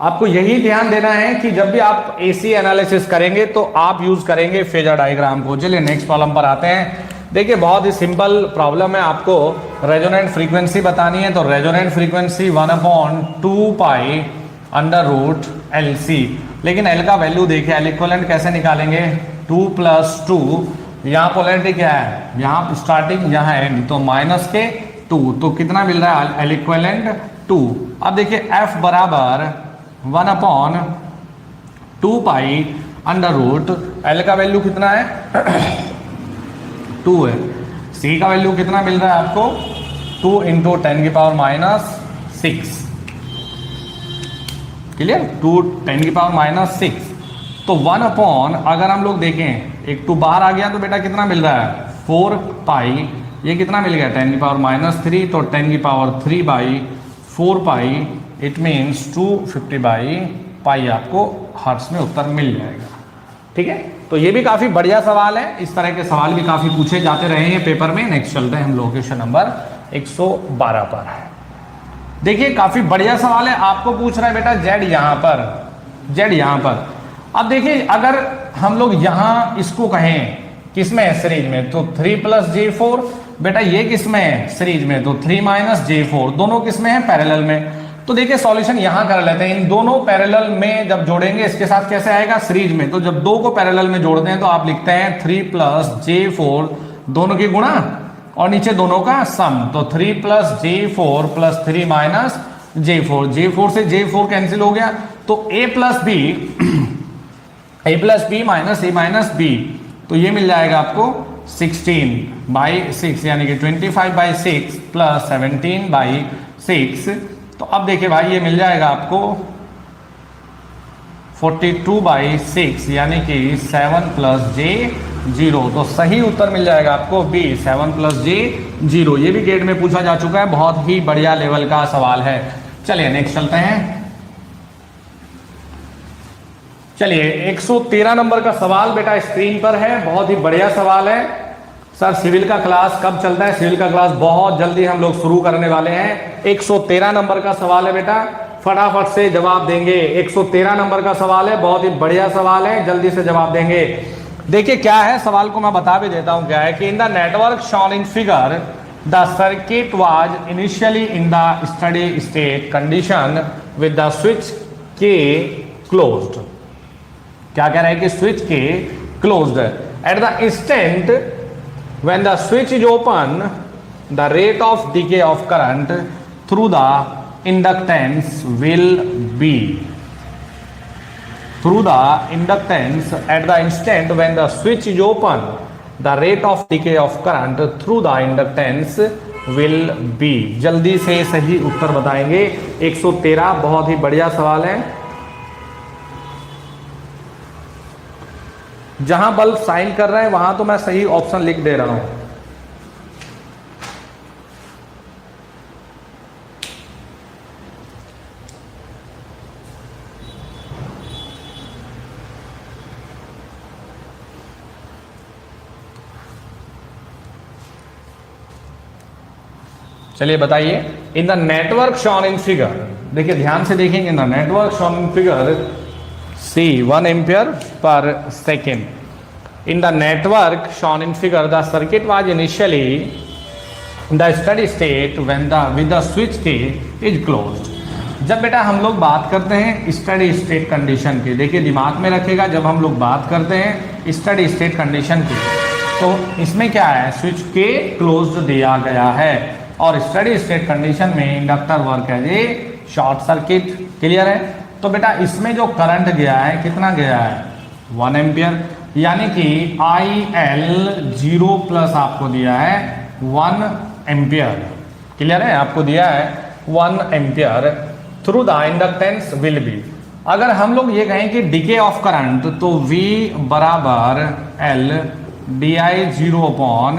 आपको यही ध्यान देना है कि जब भी आप एसी एनालिसिस करेंगे तो आप यूज करेंगे फेजर डायग्राम को। चलिए नेक्स्ट प्रॉब्लम पर आते हैं। देखिए बहुत ही सिंपल प्रॉब्लम है, आपको रेजोनेंट फ्रीक्वेंसी बतानी है। तो resonant frequency 1/2 pi under root LC। लेकिन L का वैल्यू देखिए, L इक्वलेंट कैसे निकालेंगे, 2 + 2। यहाँ पोलैरिटी क्या है, यहाँ स्टार्टिंग यहाँ एंड, तो माइनस के 2, तो कितना मिल रहा है L इक्वलेंट 2। अब देखिए F बराबर 1/2 पाई अंडर रूट, L का वैल्यू कितना है 2 है। C का वैल्यू कितना मिल रहा है आपको 2 × 10⁻⁻6। क्लियर, 2 10⁻⁻6। तो 1/, अगर हम लोग देखें एक 2 बाहर आ गया तो बेटा कितना मिल रहा है 4 पाई। ये कितना मिल गया 10⁻⁻3, तो 10⁻3/4 पाई, इट मीन्स 250/पाई आपको हर्ट्ज में उत्तर मिल जाएगा। ठीक है, तो ये भी काफी बढ़िया सवाल है। इस तरह के सवाल भी काफी पूछे जाते रहे हैं पेपर में। नेक्स्ट चलते हैं हम लोग क्वेश्चन नंबर 112 पर। देखिए काफी बढ़िया सवाल है, आपको पूछ रहा है बेटा Z यहाँ पर, Z यहाँ पर। अब देखिए अगर हम लोग यहाँ इसको कहें किसमें है सीरीज में, तो 3 + J4। बेटा ये किसमें है सीरीज में, तो 3 - J4। दोनों किसमें है पैरेलल में। तो देखिए सॉल्यूशन यहां कर लेते हैं। इन दोनों पैरेलल में जब जोड़ेंगे इसके साथ कैसे आएगा सीरीज में, तो जब 2 को पैरेलल में जोड़ते हैं तो आप लिखते हैं 3 + J4, दोनों की गुणा और नीचे दोनों का सम। तो 3 + J4 + 3 - J4, J4 से J4 कैंसिल हो गया, तो A + B - A - B, तो ये मिल जाएगा आपको 16/6 यानी कि 25/6 + 17/6। तो अब देखिए भाई ये मिल जाएगा आपको 42/6 यानी कि 7 + J0। तो सही उत्तर मिल जाएगा आपको B 7 + J0। ये भी गेट में पूछा जा चुका है, बहुत ही बढ़िया लेवल का सवाल है। चलिए नेक्स्ट चलते हैं। चलिए 113 नंबर का सवाल बेटा स्क्रीन पर है, बहुत ही बढ़िया सवाल है। सर सिविल का क्लास कब चलता है, सिविल का क्लास बहुत जल्दी हम लोग शुरू करने वाले हैं। 113 नंबर का सवाल है बेटा, फटाफट से जवाब देंगे। 113 नंबर का सवाल है, बहुत ही बढ़िया सवाल है, जल्दी से जवाब देंगे। देखिए क्या है सवाल को मैं बता भी देता हूं क्या है कि in the network shown in figure the circuit was initially in the study state condition with the switch के क्लोज्ड। क्या कह रहा है कि स्विच के closed at the instant when the switch is open the rate of decay of current through the inductance will be at the instant when the switch is open the rate of decay of current through the inductance will be। जल्दी से सही उत्तर बताएंगे। 113 बहुत ही बढ़िया सवाल है। जहां बल्ब साइन कर रहे हैं वहां तो मैं सही ऑप्शन लिख दे रहा हूं। चलिए बताइए in the network shown in figure, देखिए ध्यान से देखेंगे, in the network shown in figure C 1 ampere per second. In the network shown in figure, the circuit was initially the steady state when with the switch key is closed. जब बेटा हम लोग बात करते हैं स्टडी स्टेट कंडीशन की, देखिए दिमाग में रखेगा, जब हम लोग बात करते हैं स्टडी स्टेट कंडीशन की तो इसमें क्या है, स्विच के क्लोज्ड दिया गया है और स्टडी स्टेट कंडीशन में inductor work as a short circuit. Clear है? तो बेटा इसमें जो करंट गया है कितना गया है, 1 एम्पियर, यानी कि IL 0 प्लस आपको दिया है 1 एम्पियर। क्लियर है? आपको दिया है 1 ampere through the inductance will be. अगर हम लोग ये कहें कि डीके ऑफ करंट तो V बराबर L di0 upon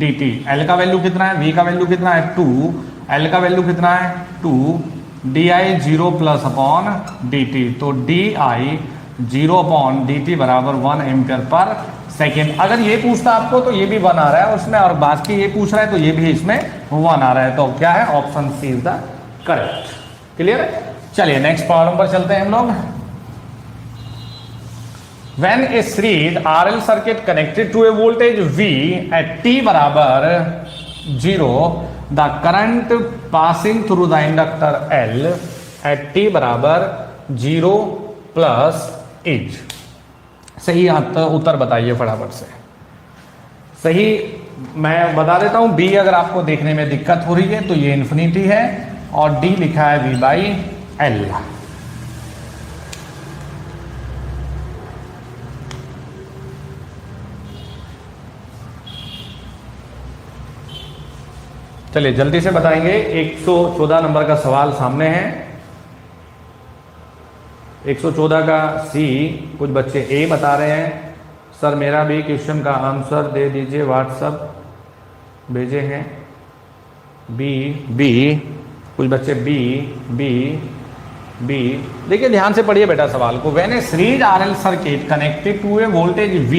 dt। L का वैल्यू कितना है, V का वैल्यू कितना है 2, L का वैल्यू कितना है 2, di0 प्लस अपॉन dt। तो di0 अपॉन dt बराबर 1 एम्पियर पर सेकेंड। अगर ये पूछता आपको तो ये भी 1 आ रहा है उसमें, और बाकी ये पूछ रहा है तो ये भी इसमें 1 आ रहा है। तो क्या है, option C is the correct. Clear है? चलिए नेक्स्ट प्रॉब्लम पर चलते हैं हम लोग। When a series RL circuit connected to a voltage V at T बराबर 0, the current passing through the inductor L at T बराबर 0 प्लस इज। सही उत्तर बताइए फटाफट से। सही मैं बता देता हूं, बी अगर आपको देखने में दिक्कत हो रही है तो ये इन्फिनिटी है और डी लिखा है V बाई एल। चलिए जल्दी से बताएंगे। 114 नंबर का सवाल सामने है। 114 का सी कुछ बच्चे ए बता रहे हैं, सर मेरा भी क्वेश्चन का आंसर दे दीजिए, व्हाट्सअप भेजे हैं। बी कुछ बच्चे बी। देखिए ध्यान से पढ़िए बेटा सवाल को। When a series RL circuit connected to a voltage V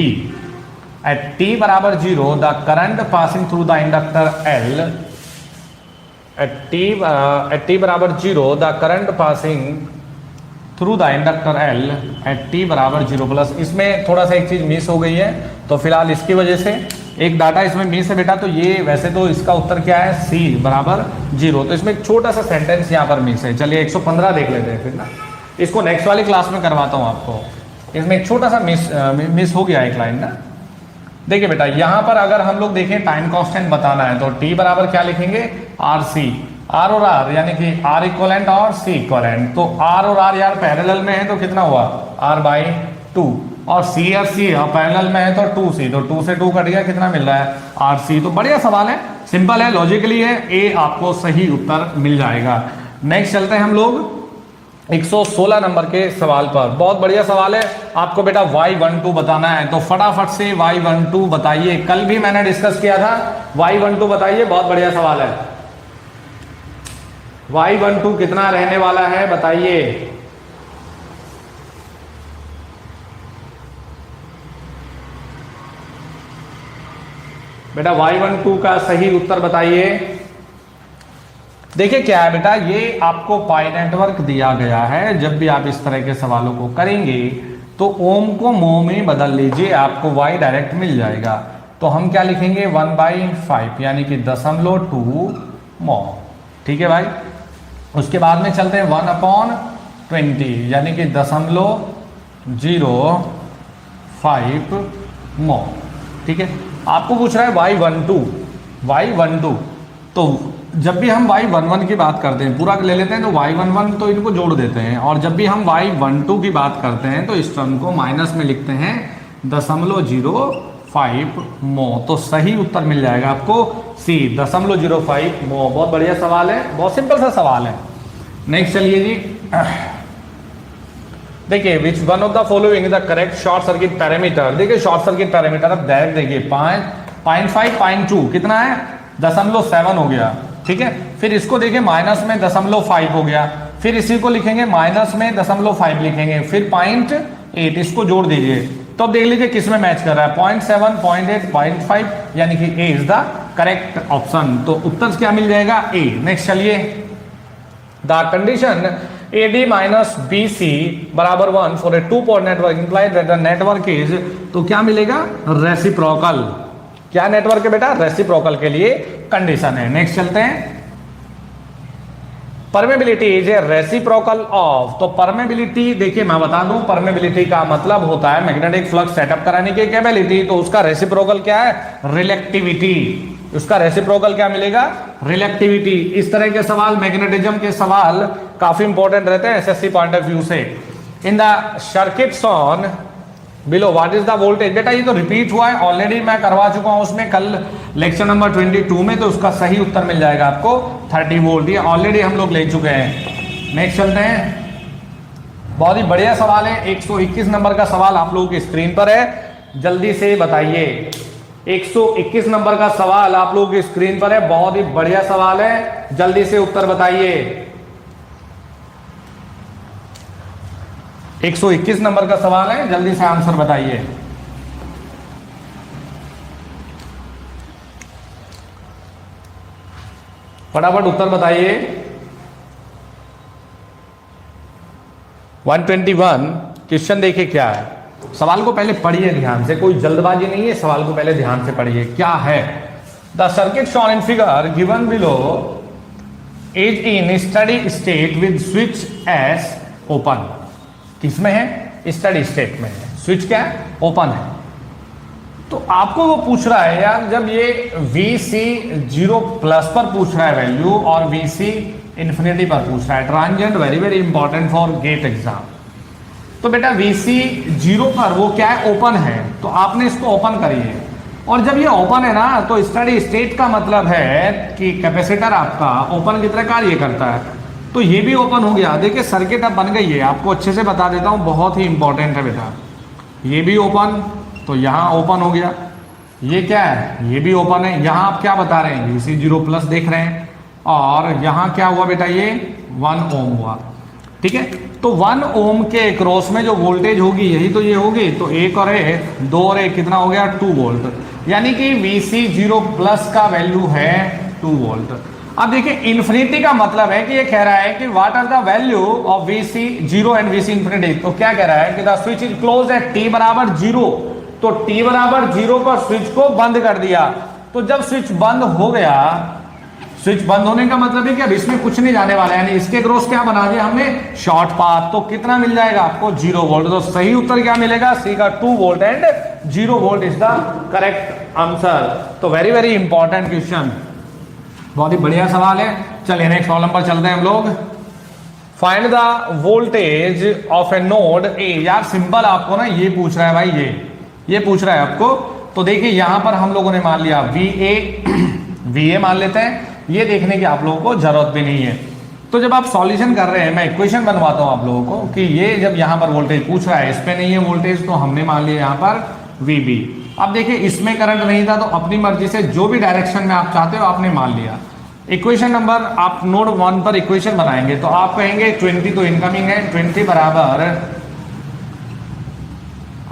at T बराबर 0, the current passing through the inductor L at t बराबर 0, the current passing through the inductor L at t बराबर 0 प्लस। इसमें थोड़ा सा एक चीज मिस हो गई है तो फिलहाल इसकी वजह से एक डाटा इसमें मिस है बेटा। तो ये वैसे तो इसका उत्तर क्या है, C बराबर 0। तो इसमें एक छोटा सा सेंटेंस यहाँ पर मिस है। चलिए 115 देख लेते हैं फिर ना, इसको नेक्स्ट वाली क्लास में करवाता हूँ आपको। इसमें एक छोटा सा मिस हो गया एक लाइन ना। देखिए बेटा यहाँ पर अगर हम लोग देखें टाइम कांस्टेंट बताना है तो T बराबर क्या लिखेंगे, RC। R और R यानी कि R इक्वलेंट और C इक्वलेंट। तो R और R यार पैरेलल में है तो कितना हुआ, R बाई 2, और C और C पैरेलल में है तो 2C, तो 2 से 2 कट गया, कितना मिल रहा है, RC। तो बढ़िया सवाल है, सिंपल है, लॉजिकली है, A आपको सही उत्तर मिल जाएगा। नेक्स्ट चलते हैं हम लोग 116 नंबर के सवाल पर। बहुत बढ़िया सवाल है, आपको बेटा y12 बताना है तो फटाफट से y12 बताइए। कल भी मैंने डिस्कस किया था, y12 बताइए, बहुत बढ़िया सवाल है। y12 कितना रहने वाला है बताइए। बेटा y12 का सही उत्तर बताइए। देखिए क्या है बेटा, ये आपको पाई नेटवर्क दिया गया है। जब भी आप इस तरह के सवालों को करेंगे तो ओम को मो में बदल लीजिए, आपको y डायरेक्ट मिल जाएगा। तो हम क्या लिखेंगे, 1/5 यानी कि 0.2 मो। ठीक है भाई। उसके बाद में चलते हैं 1/20 यानी कि 0.05 मो। ठीक है। आपको पूछ रहा है y12 तो जब भी हम y11 की बात करते हैं, पूरा ले लेते हैं तो y11 तो इनको जोड़ देते हैं, और जब भी हम y12 की बात करते हैं तो इस टर्म को माइनस में लिखते हैं 0.05 मो। तो सही उत्तर मिल जाएगा आपको C 0.05 मो। बहुत बढ़िया सवाल है, बहुत सिंपल सा सवाल है। नेक्स्ट चलिए जी, देखिए which one of the following is the correct short circuit parameter. देखिए शॉर्ट सर्किट पैरामीटर अब डायरेक्ट देखिए 0.5 0.2 कितना है, 0.7 हो गया। ठीक है। फिर इसको देखिए माइनस में 0.5 हो गया, फिर इसी को लिखेंगे माइनस में 0.5 लिखेंगे, फिर 0.8 इसको जोड़ दीजिए। तो अब देख लीजिए किस में मैच कर रहा है, 0.7 0.8 0.5 यानी कि A is the correct option. तो उत्तर क्या मिल जाएगा, A। नेक्स्ट चलिए, the condition AD minus BC बराबर 1 for a two port network implied that the network is, तो क्या मिलेगा, रेसिप्रोकल। क्या नेटवर्क है बेटा, रेसिप्रोकल के लिए कंडीशन है। नेक्स्ट चलते हैं, permeability is a reciprocal of. तो परमेबिलिटी देखिए मैं बता दूं, परमेबिलिटी का मतलब होता है मैग्नेटिक फ्लक्स सेटअप कराने की कैपेबिलिटी, तो उसका रेसिप्रोकल क्या है, रिलेक्टिविटी। उसका रेसिप्रोकल क्या मिलेगा, रिलेक्टिविटी। इस तरह के सवाल, मैग्नेटिज्म के सवाल काफी इंपॉर्टेंट रहते हैं एसएससी पॉइंट ऑफ व्यू से। In the circuits on below what is the voltage, बेटा ये तो रिपीट हुआ है, ऑलरेडी मैं करवा चुका हूं उसमें कल लेक्चर नंबर 22 में, तो उसका सही उत्तर मिल जाएगा आपको 30 वोल्ट, ये ऑलरेडी हम लोग ले चुके हैं। नेक्स्ट चलते हैं, बहुत ही बढ़िया सवाल है, 121 नंबर का सवाल आप लोगों की स्क्रीन पर है, जल्दी से बताइए। 121 नंबर का सवाल आप लोगों की स्क्रीन पर है, बहुत ही बढ़िया सवाल है, जल्दी से उत्तर बताइए। 121 नंबर का सवाल है, जल्दी से आंसर बताइए। फटाफट उत्तर बताइए। 121 क्वेश्चन देखिए क्या है, सवाल को पहले पढ़िए ध्यान से, कोई जल्दबाजी नहीं है, सवाल को पहले ध्यान से पढ़िए क्या है। The circuit shown in figure given below is in steady state with switch S open. किसमें है, स्टडी स्टेट में है, स्विच क्या है, ओपन है। तो आपको वो पूछ रहा है यार, जब ये VC 0 प्लस पर पूछ रहा है वैल्यू और VC इंफिनिटी पर पूछ रहा है, transient very very important for GATE exam. तो बेटा VC 0 पर वो क्या है, ओपन है, तो आपने इसको ओपन करिए, और जब ये ओपन है ना, तो स्टडी स्टेट का मतलब है कि कैपेसिटर आपका ओपन की तरह कार्य करता है, तो ये भी ओपन हो गया। देखिए सर्किट अब बन गई है, आपको अच्छे से बता देता हूँ, बहुत ही इंपॉर्टेंट है बेटा। ये भी ओपन, तो यहाँ ओपन हो गया, ये क्या है, ये भी ओपन है। यहाँ आप क्या बता रहे हैं, VC 0 प्लस देख रहे हैं, और यहाँ क्या हुआ बेटा, ये 1 ओम हुआ, ठीक है। तो 1 ओम के क्रॉस में जो वोल्टेज होगी यही तो ये होगी, तो 1 और 1 2 और 1 कितना हो गया, 2 वोल्ट, यानी कि VC 0 प्लस का वैल्यू है 2 वोल्ट। अब देखिए इन्फिनिटी का मतलब है कि ये कह रहा है कि what are the value of VC 0 and VC infinity. तो क्या कह रहा है कि the switch is close at t बराबर 0, तो t बराबर 0 पर स्विच को बंद कर दिया। तो जब स्विच बंद हो गया, स्विच बंद होने का मतलब है कि अब इसमें कुछ नहीं जाने वाला है, यानी इसके क्रॉस क्या बना दिया हमने, शॉर्ट पाथ। तो कितना मिल जाएगा आपको, 0 वोल्ट। तो सही उत्तर क्या मिलेगा, सी का 2 volt and 0 volt is the correct answer. तो वेरी वेरी इंपॉर्टेंट क्वेश्चन, बहुत ही बढ़िया सवाल है। चलिए नेक्स्ट प्रॉब्लम पर चलते हैं हम लोग। Find the voltage of A node A. यार सिंपल आपको ना ये पूछ रहा है भाई, ये पूछ रहा है आपको। तो देखिए यहां पर हम लोगों ने मान लिया VA मान लेते हैं, ये देखने की आप लोगों को जरूरत भी नहीं है। तो जब आप सॉल्यूशन कर रहे हैं, मैं इक्वेशन बनवाता हूं आप लोगों को कि ये जब यहां पर वोल्टेज पूछ रहा है, इस पे नहीं है वोल्टेज, तो हमने मान लिया यहां पर VB। अब देखिए इसमें करंट नहीं था, तो अपनी मर्जी से जो भी डायरेक्शन में आप चाहते हो आपने मान लिया। इक्वेशन नंबर आप नोड 1 पर इक्वेशन बनाएंगे, तो आप कहेंगे 20 तो इनकमिंग है, 20 बराबर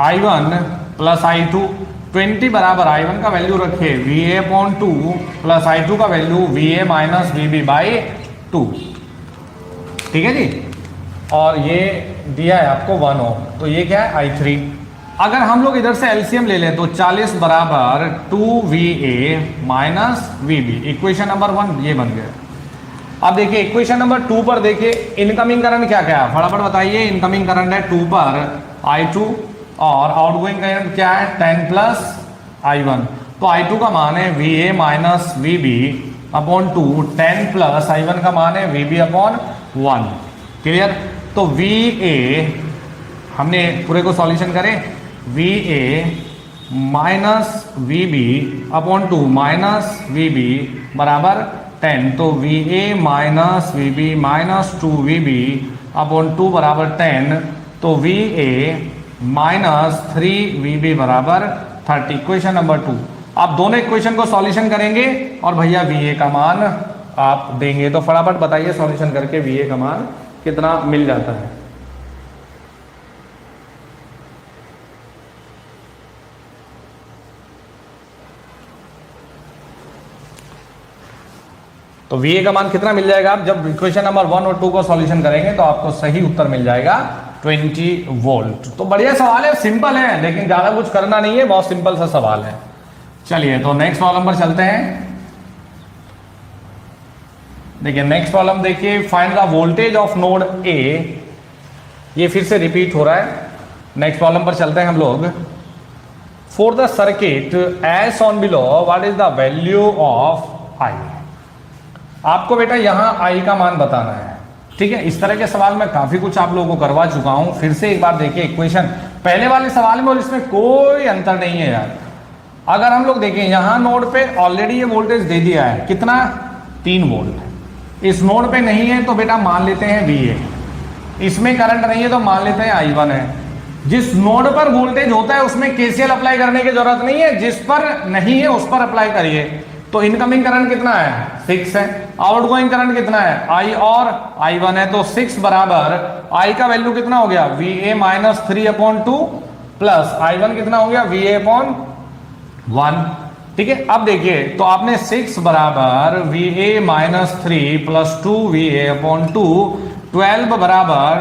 I1 प्लस I2, 20 बराबर I1 का वैल्यू रखे VA/2 प्लस I2 का वैल्यू VA माइनस VB/2, ठीक है जी। और ये दिया है आपको 1 ओम, तो ये क्या है I3। अगर हम लोग इधर से एलसीएम ले लें तो 40 बराबर 2VA minus VB, equation number 1 ये बन गया। अब देखिए इक्वेशन नंबर 2 पर देखिए इनकमिंग करंट क्या क्या है, फटाफट बताइए। इनकमिंग करंट है 2 पर I2 और आउटगोइंग करंट क्या है 10 प्लस I1। तो I2 का मान है VA minus VB/2, 10 plus I1 का मान है VB/1। क्लियर। तो VA हमने पूरे को सॉल्यूशन करें, VA minus VB/2 minus VB बराबर 10, तो VA minus VB minus 2VB/2 बराबर 10, तो VA माइनस 3VB बराबर 30। Equation number 2। आप दोनों इक्वेशन को सॉल्यूशन करेंगे और भैया VA का मान आप देंगे। तो फटाफट बताइए सॉल्यूशन करके VA का मान कितना मिल जाता है। तो VA का मान कितना मिल जाएगा? आप जब इक्वेशन नंबर 1 और 2 को सॉल्यूशन करेंगे तो आपको सही उत्तर मिल जाएगा 20 वोल्ट। तो बढ़िया सवाल है, सिंपल है, लेकिन ज्यादा कुछ करना नहीं है, बहुत सिंपल सा सवाल है। चलिए तो नेक्स्ट प्रॉब्लम पर चलते हैं। देखिए नेक्स्ट प्रॉब्लम देखिए, find the voltage of node A. ये फिर से रिपीट हो रहा है। नेक्स्ट प्रॉब्लम पर चलते हैं हम लोग। For the circuit as on below what is the value of I. आपको बेटा यहां आई का मान बताना है, ठीक है। इस तरह के सवाल मैं काफी कुछ आप लोगों को करवा चुका हूं। फिर से एक बार देखिए इक्वेशन पहले वाले सवाल में और इसमें कोई अंतर नहीं है यार। अगर हम लोग देखें यहां नोड पे ऑलरेडी ये वोल्टेज दे दिया है, कितना? 3 वोल्ट। इस नोड पे नहीं है तो बेटा मान लेते हैं VA। इसमें करंट नहीं है तो मान लेते हैं I1 है। जिस नोड पर वोल्टेज होता है उसमें KCL अप्लाई करने की जरूरत नहीं है, जिस पर नहीं है उस पर अप्लाई करिए। तो इनकमिंग करंट कितना है? 6 है। आउटगोइंग करंट कितना है? I और I1 है। तो 6 बराबर I का वैल्यू कितना हो गया? VA माइनस 3/2 प्लस I1 कितना हो गया? VA/1। ठीक है। अब देखिए तो आपने 6 बराबर VA माइनस 3 प्लस 2 VA/2, 12 बराबर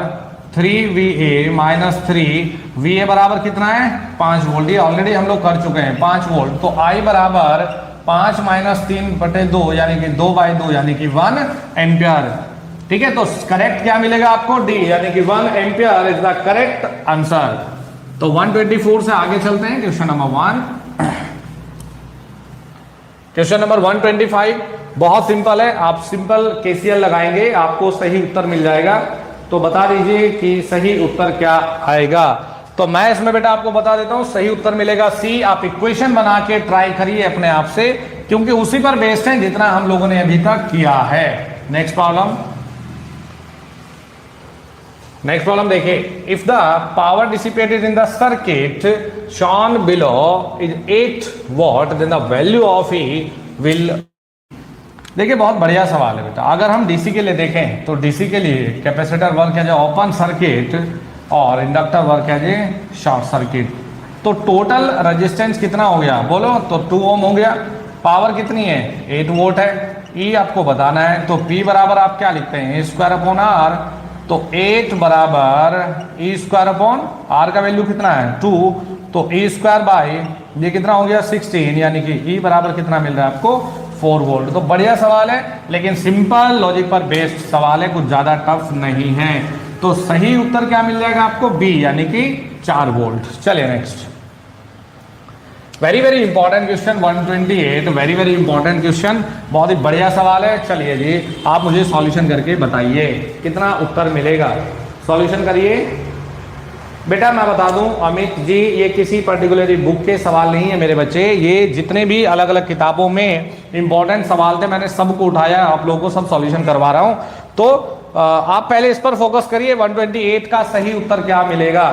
3VA माइनस 3, VA बराबर कितना है? 5 वोल्ट। ये ऑलरेडी हम लोग कर चुके हैं 5 वोल्ट। तो I बराबर 5 माइनस 3/2 यानी कि 2/2 यानी कि 1 एम्पियर। ठीक है। तो करेक्ट क्या मिलेगा आपको? D यानी कि 1 ampere is the correct answer. तो 124 से आगे चलते हैं क्वेश्चन नंबर 1। क्वेश्चन नंबर 125 बहुत सिंपल है। आप सिंपल KCL लगाएंगे आपको सही उत्तर मिल जाएगा। तो बता दीजिए कि सही उत्तर क्या आएगा। तो मैं इसमें बेटा आपको बता देता हूं, सही उत्तर मिलेगा C। आप इक्वेशन बना के ट्राई करिए अपने आप से, क्योंकि उसी पर बेस्ड है जितना हम लोगों ने अभी तक किया है। नेक्स्ट प्रॉब्लम देखिए, if the power dissipated in the circuit shown below is 8 watt then the value of E will. देखिए बहुत बढ़िया सवाल है बेटा। अगर हम DC के लिए देखें तो DC के लिए कैपेसिटर वर्क है जो ओपन सर्किट और इंडक्टर वर्क है जी शॉर्ट सर्किट। तो टोटल रेजिस्टेंस कितना हो गया बोलो? तो 2 ओम हो गया। पावर कितनी है? 8 वोल्ट है। E आपको बताना है। तो P बराबर आप क्या लिखते हैं? A²/R। तो 8 बराबर E²/R का वैल्यू कितना है? 2। तो E² ये कितना हो गया? 16 यानी कि E बराबर कितना मिल रहा है आपको? 4 वोल्ट। तो बढ़िया सवाल है, लेकिन सिंपल लॉजिक पर बेस्ड सवाल है, कुछ ज्यादा टफ नहीं है। तो सही उत्तर क्या मिल जाएगा आपको? B यानी कि 4 वोल्ट। चलिए next. Very very important question 128। Very very important question, बहुत ही बढ़िया सवाल है। चलिए जी आप मुझे सॉल्यूशन करके बताइए कितना उत्तर मिलेगा। सॉल्यूशन करिए बेटा। मैं बता दूं अमित जी, ये किसी पर्टिकुलर बुक के सवाल नहीं है मेरे बच्चे। ये जितने भी अलग अलग किताबों में इंपॉर्टेंट सवाल थे मैंने सबको उठाया, आप लोगों को सब सॉल्यूशन करवा रहा हूं। तो आप पहले इस पर फोकस करिए। 128 का सही उत्तर क्या मिलेगा?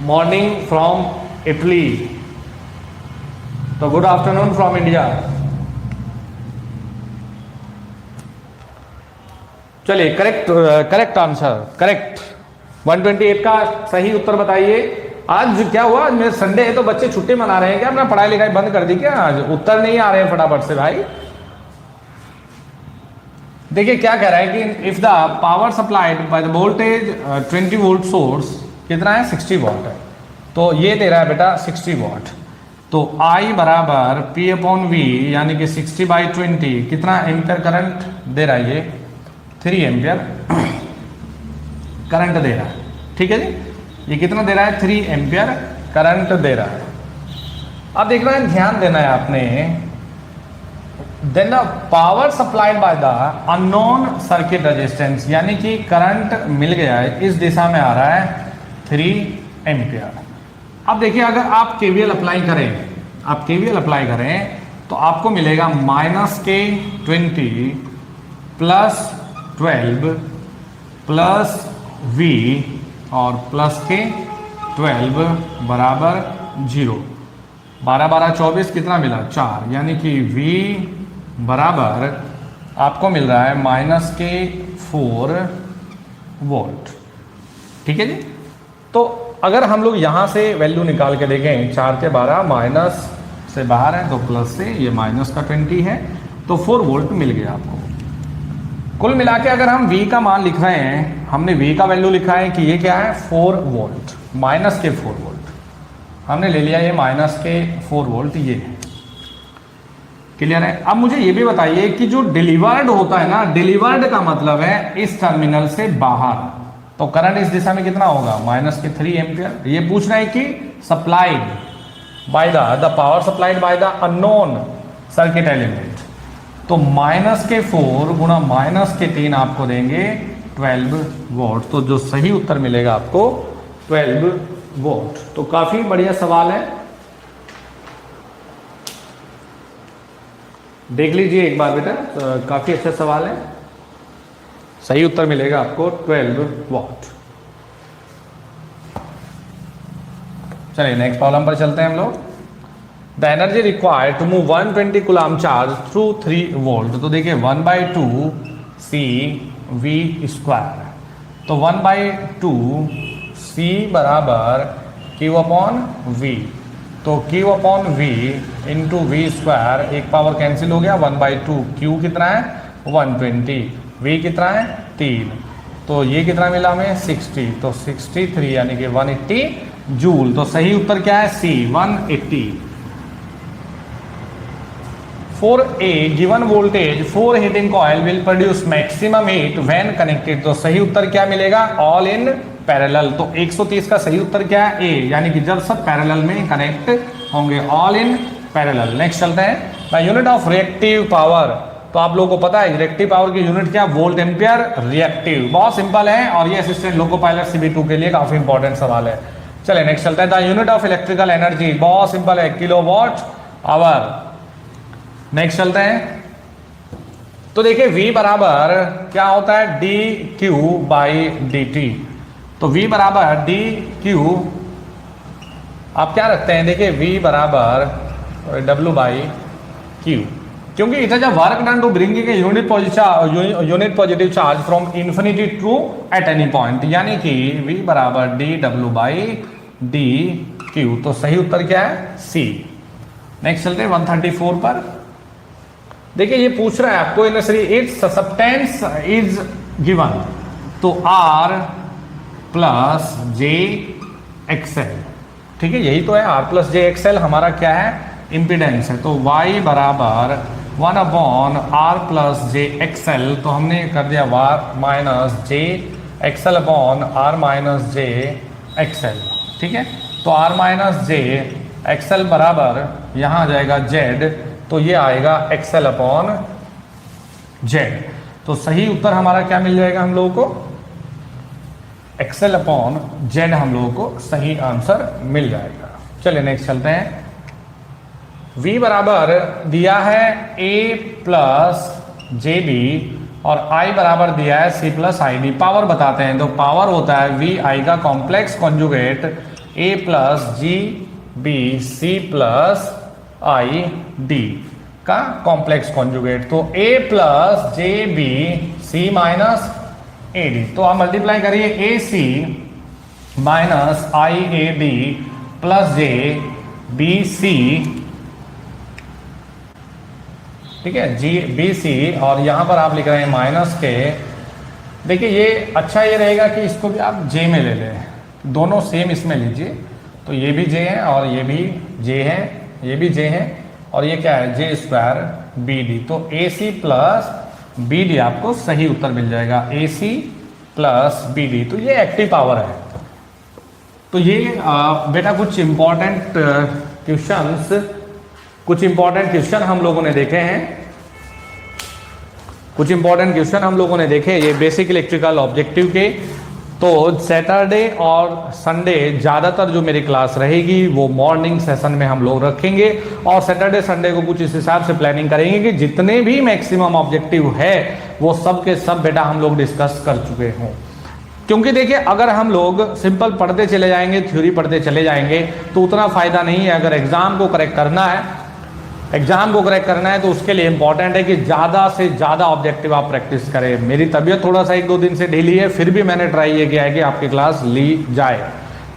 Morning from Italy. तो गुड आफ्टरनून फ्रॉम इंडिया। चलिए करेक्ट आंसर, करेक्ट। 128 का सही उत्तर बताइए। आज क्या हुआ? आज मेरे संडे है तो बच्चे छुट्टी मना रहे हैं क्या? अपना पढ़ाई लिखाई बंद कर दी क्या? आज उत्तर नहीं आ रहे हैं फटाफट से भाई। देखिए क्या कह रहा है कि if the power supplied by the voltage 20 volt source कितना है? 60 वॉट है। तो ये दे रहा है बेटा 60 वॉट। तो I बराबर P/V यानी कि 60/20 कितना एम्पियर करंट दे रहा है? ये 3 एम्पियर करंट दे रहा है। ठीक है जी। ये कितना दे रहा है? 3 एम्पियर करंट दे रहा है। अब देखना है, ध्यान देना है आपने। Then the power supplied by the unknown circuit resistance, यानी कि करंट मिल गया है, इस दिशा में आ रहा है 3 एम्पियर। अब देखिए अगर आप KVL अप्लाई करें, तो आपको मिलेगा -K20 प्लस 12 प्लस V और प्लस K12 बराबर 0। 12 12 24 कितना मिला? 4, यानी कि V बराबर आपको मिल रहा है -K4 वोल्ट। ठीक है जी। तो अगर हम लोग यहाँ से वैल्यू निकाल के देखें 4 के 12 माइनस से बाहर है तो प्लस से, ये माइनस का 20 है, तो 4 वोल्ट मिल गया आपको। कुल मिला के अगर हम V का मान लिख रहे हैं, हमने V का वैल्यू लिखा है कि ये क्या है 4 वोल्ट, माइनस के 4 वोल्ट हमने ले लिया, ये माइनस के 4 वोल्ट ये है। क्लियर है? अब मुझे ये भी बताइए कि जो डिलीवर्ड होता है ना, डिलीवर्ड का मतलब है इस टर्मिनल से बाहर, तो करंट इस दिशा में कितना होगा माइनस के 3 एम्पियर। ये पूछ रहा है कि supplied by the power supplied by the unknown circuit element, तो माइनस के 4 गुणा माइनस के 3 आपको देंगे 12 वोल्ट, तो जो सही उत्तर मिलेगा आपको 12 वोल्ट। तो काफी बढ़िया सवाल है, देख लीजिए एक बार बेटा, तो काफी अच्छा सवाल है, सही उत्तर मिलेगा आपको 12 वोल्ट। चलिए नेक्स्ट प्रॉब्लम पर चलते हैं हम लोग। The energy required to move 120 coulomb charge through 3 volt, तो देखिए 1/2 C V², तो 1/2 C बराबर Q अपॉन V, तो Q upon V into V², एक पावर कैंसिल हो गया, 1/2 Q कितना है 120, V कितना है 3, तो ये कितना मिला हमें 60, तो 63 यानी कि 180 जूल, तो सही उत्तर क्या है C 180। For a given voltage 4 heating coil will produce maximum heat when connected, तो सही उत्तर क्या मिलेगा all in parallel, तो 130 का सही उत्तर क्या है A, यानी कि जब सब पैरेलल में कनेक्ट होंगे, all in parallel। नेक्स्ट चलते हैं, the unit of reactive power, तो आप लोगों को पता है रिएक्टिव पावर की यूनिट क्या, वोल्ट एम्पियर रिएक्टिव, बहुत सिंपल है, और ये असिस्टेंट लोको पायलट CB2 के लिए काफी इंपॉर्टेंट सवाल है। चलिए नेक्स्ट चलते हैं, the unit of electrical energy, बहुत सिंपल है, किलोवाट आवर। नेक्स्ट चलते हैं, तो देखिए V बराबर क्या होता है dQ/dt, तो V बराबर dQ आप क्या रखते हैं, देखिए V बराबर W/Q, क्योंकि it is a work done to bringing a unit positive charge from infinity to at any point, यानी कि V बराबर dW/dQ, तो सही उत्तर क्या है C। नेक्स्ट चलते हैं 134 पर, देखिए ये पूछ रहा है आपको इट्स सब्सटेंस इज गिवन, तो R प्लस जे एक्सएल, ठीक है, यही तो है, R प्लस जे एक्सएल हमारा क्या है इम्पीडेंस है, तो Y बराबर 1/R प्लस जे एक्सएल, तो हमने कर दिया Y माइनस जे एक्सएल अपॉन R माइनस जे एक्सएल, ठीक है, तो R माइनस जे एक्सएल बराबर यहाँ आ जाएगा Z, तो ये आएगा XL अपॉन Z, तो सही उत्तर हमारा क्या मिल जाएगा हम लोगों को, XL अपॉन Z हम लोगों को सही आंसर मिल जाएगा। चलिए नेक्स्ट चलते हैं, V बराबर दिया है A प्लस JB और I बराबर दिया है C प्लस IB, पावर बताते हैं, तो पावर होता है VI का complex conjugate A plus GB C plus ID का कॉम्प्लेक्स कॉन्जुगेट, तो A plus JB C minus AD, तो आप मल्टीप्लाई करिए AC minus IAD plus JBC, ठीक है GBC, और यहां पर आप लिख रहे हैं माइनस के, देखिए ये अच्छा ये रहेगा कि इसको भी आप J में ले लें, दोनों सेम इसमें लीजिए, तो ये भी J है और ये भी J है, ये भी J है, और ये क्या है J² BD, तो AC प्लस BD आपको सही उत्तर मिल जाएगा, AC प्लस BD, तो ये एक्टिव पावर है। तो ये बेटा कुछ इंपॉर्टेंट क्वेश्चन हम लोगों ने देखे हैं, कुछ इंपॉर्टेंट क्वेश्चन हम लोगों ने देखे ये बेसिक इलेक्ट्रिकल ऑब्जेक्टिव के। तो सैटरडे और संडे ज़्यादातर जो मेरी क्लास रहेगी वो मॉर्निंग सेशन में हम लोग रखेंगे, और सैटरडे संडे को कुछ इस हिसाब से प्लानिंग करेंगे कि जितने भी मैक्सिमम ऑब्जेक्टिव है वो सब के सब बेटा हम लोग डिस्कस कर चुके हों। क्योंकि देखिए अगर हम लोग सिंपल पढ़ते चले जाएंगे, थ्योरी पढ़ते चले जाएंगे तो उतना फ़ायदा नहीं है। अगर एग्ज़ाम को करेक्ट करना है तो उसके लिए इंपॉर्टेंट है कि ज़्यादा से ज़्यादा ऑब्जेक्टिव आप प्रैक्टिस करें। मेरी तबीयत थोड़ा सा 1-2 दिन से ढीली है, फिर भी मैंने ट्राई ये किया है कि आपकी क्लास ली जाए।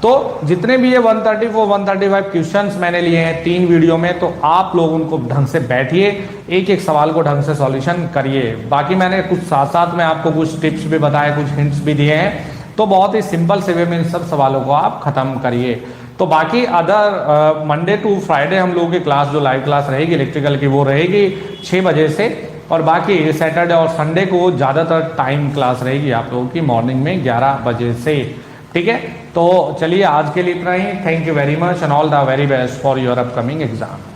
तो जितने भी ये 134 135 क्वेश्चंस मैंने लिए हैं 3 वीडियो में, तो आप लोग उनको ढंग से बैठिए, एक एक सवाल को ढंग से सॉल्यूशन करिए। बाकी मैंने कुछ साथ साथ में आपको कुछ टिप्स भी बताए, कुछ हिंट्स भी दिए हैं, तो बहुत ही सिंपल से वे में इन सब सवालों को आप खत्म करिए। तो बाकी अदर मंडे टू फ्राइडे हम लोगों की क्लास जो लाइव क्लास रहेगी इलेक्ट्रिकल की वो रहेगी 6 बजे से, और बाकी सैटरडे और संडे को ज़्यादातर टाइम क्लास रहेगी आप लोगों की मॉर्निंग में 11 बजे से। ठीक है, तो चलिए आज के लिए इतना ही। Thank you very much and all the very best for your upcoming exam.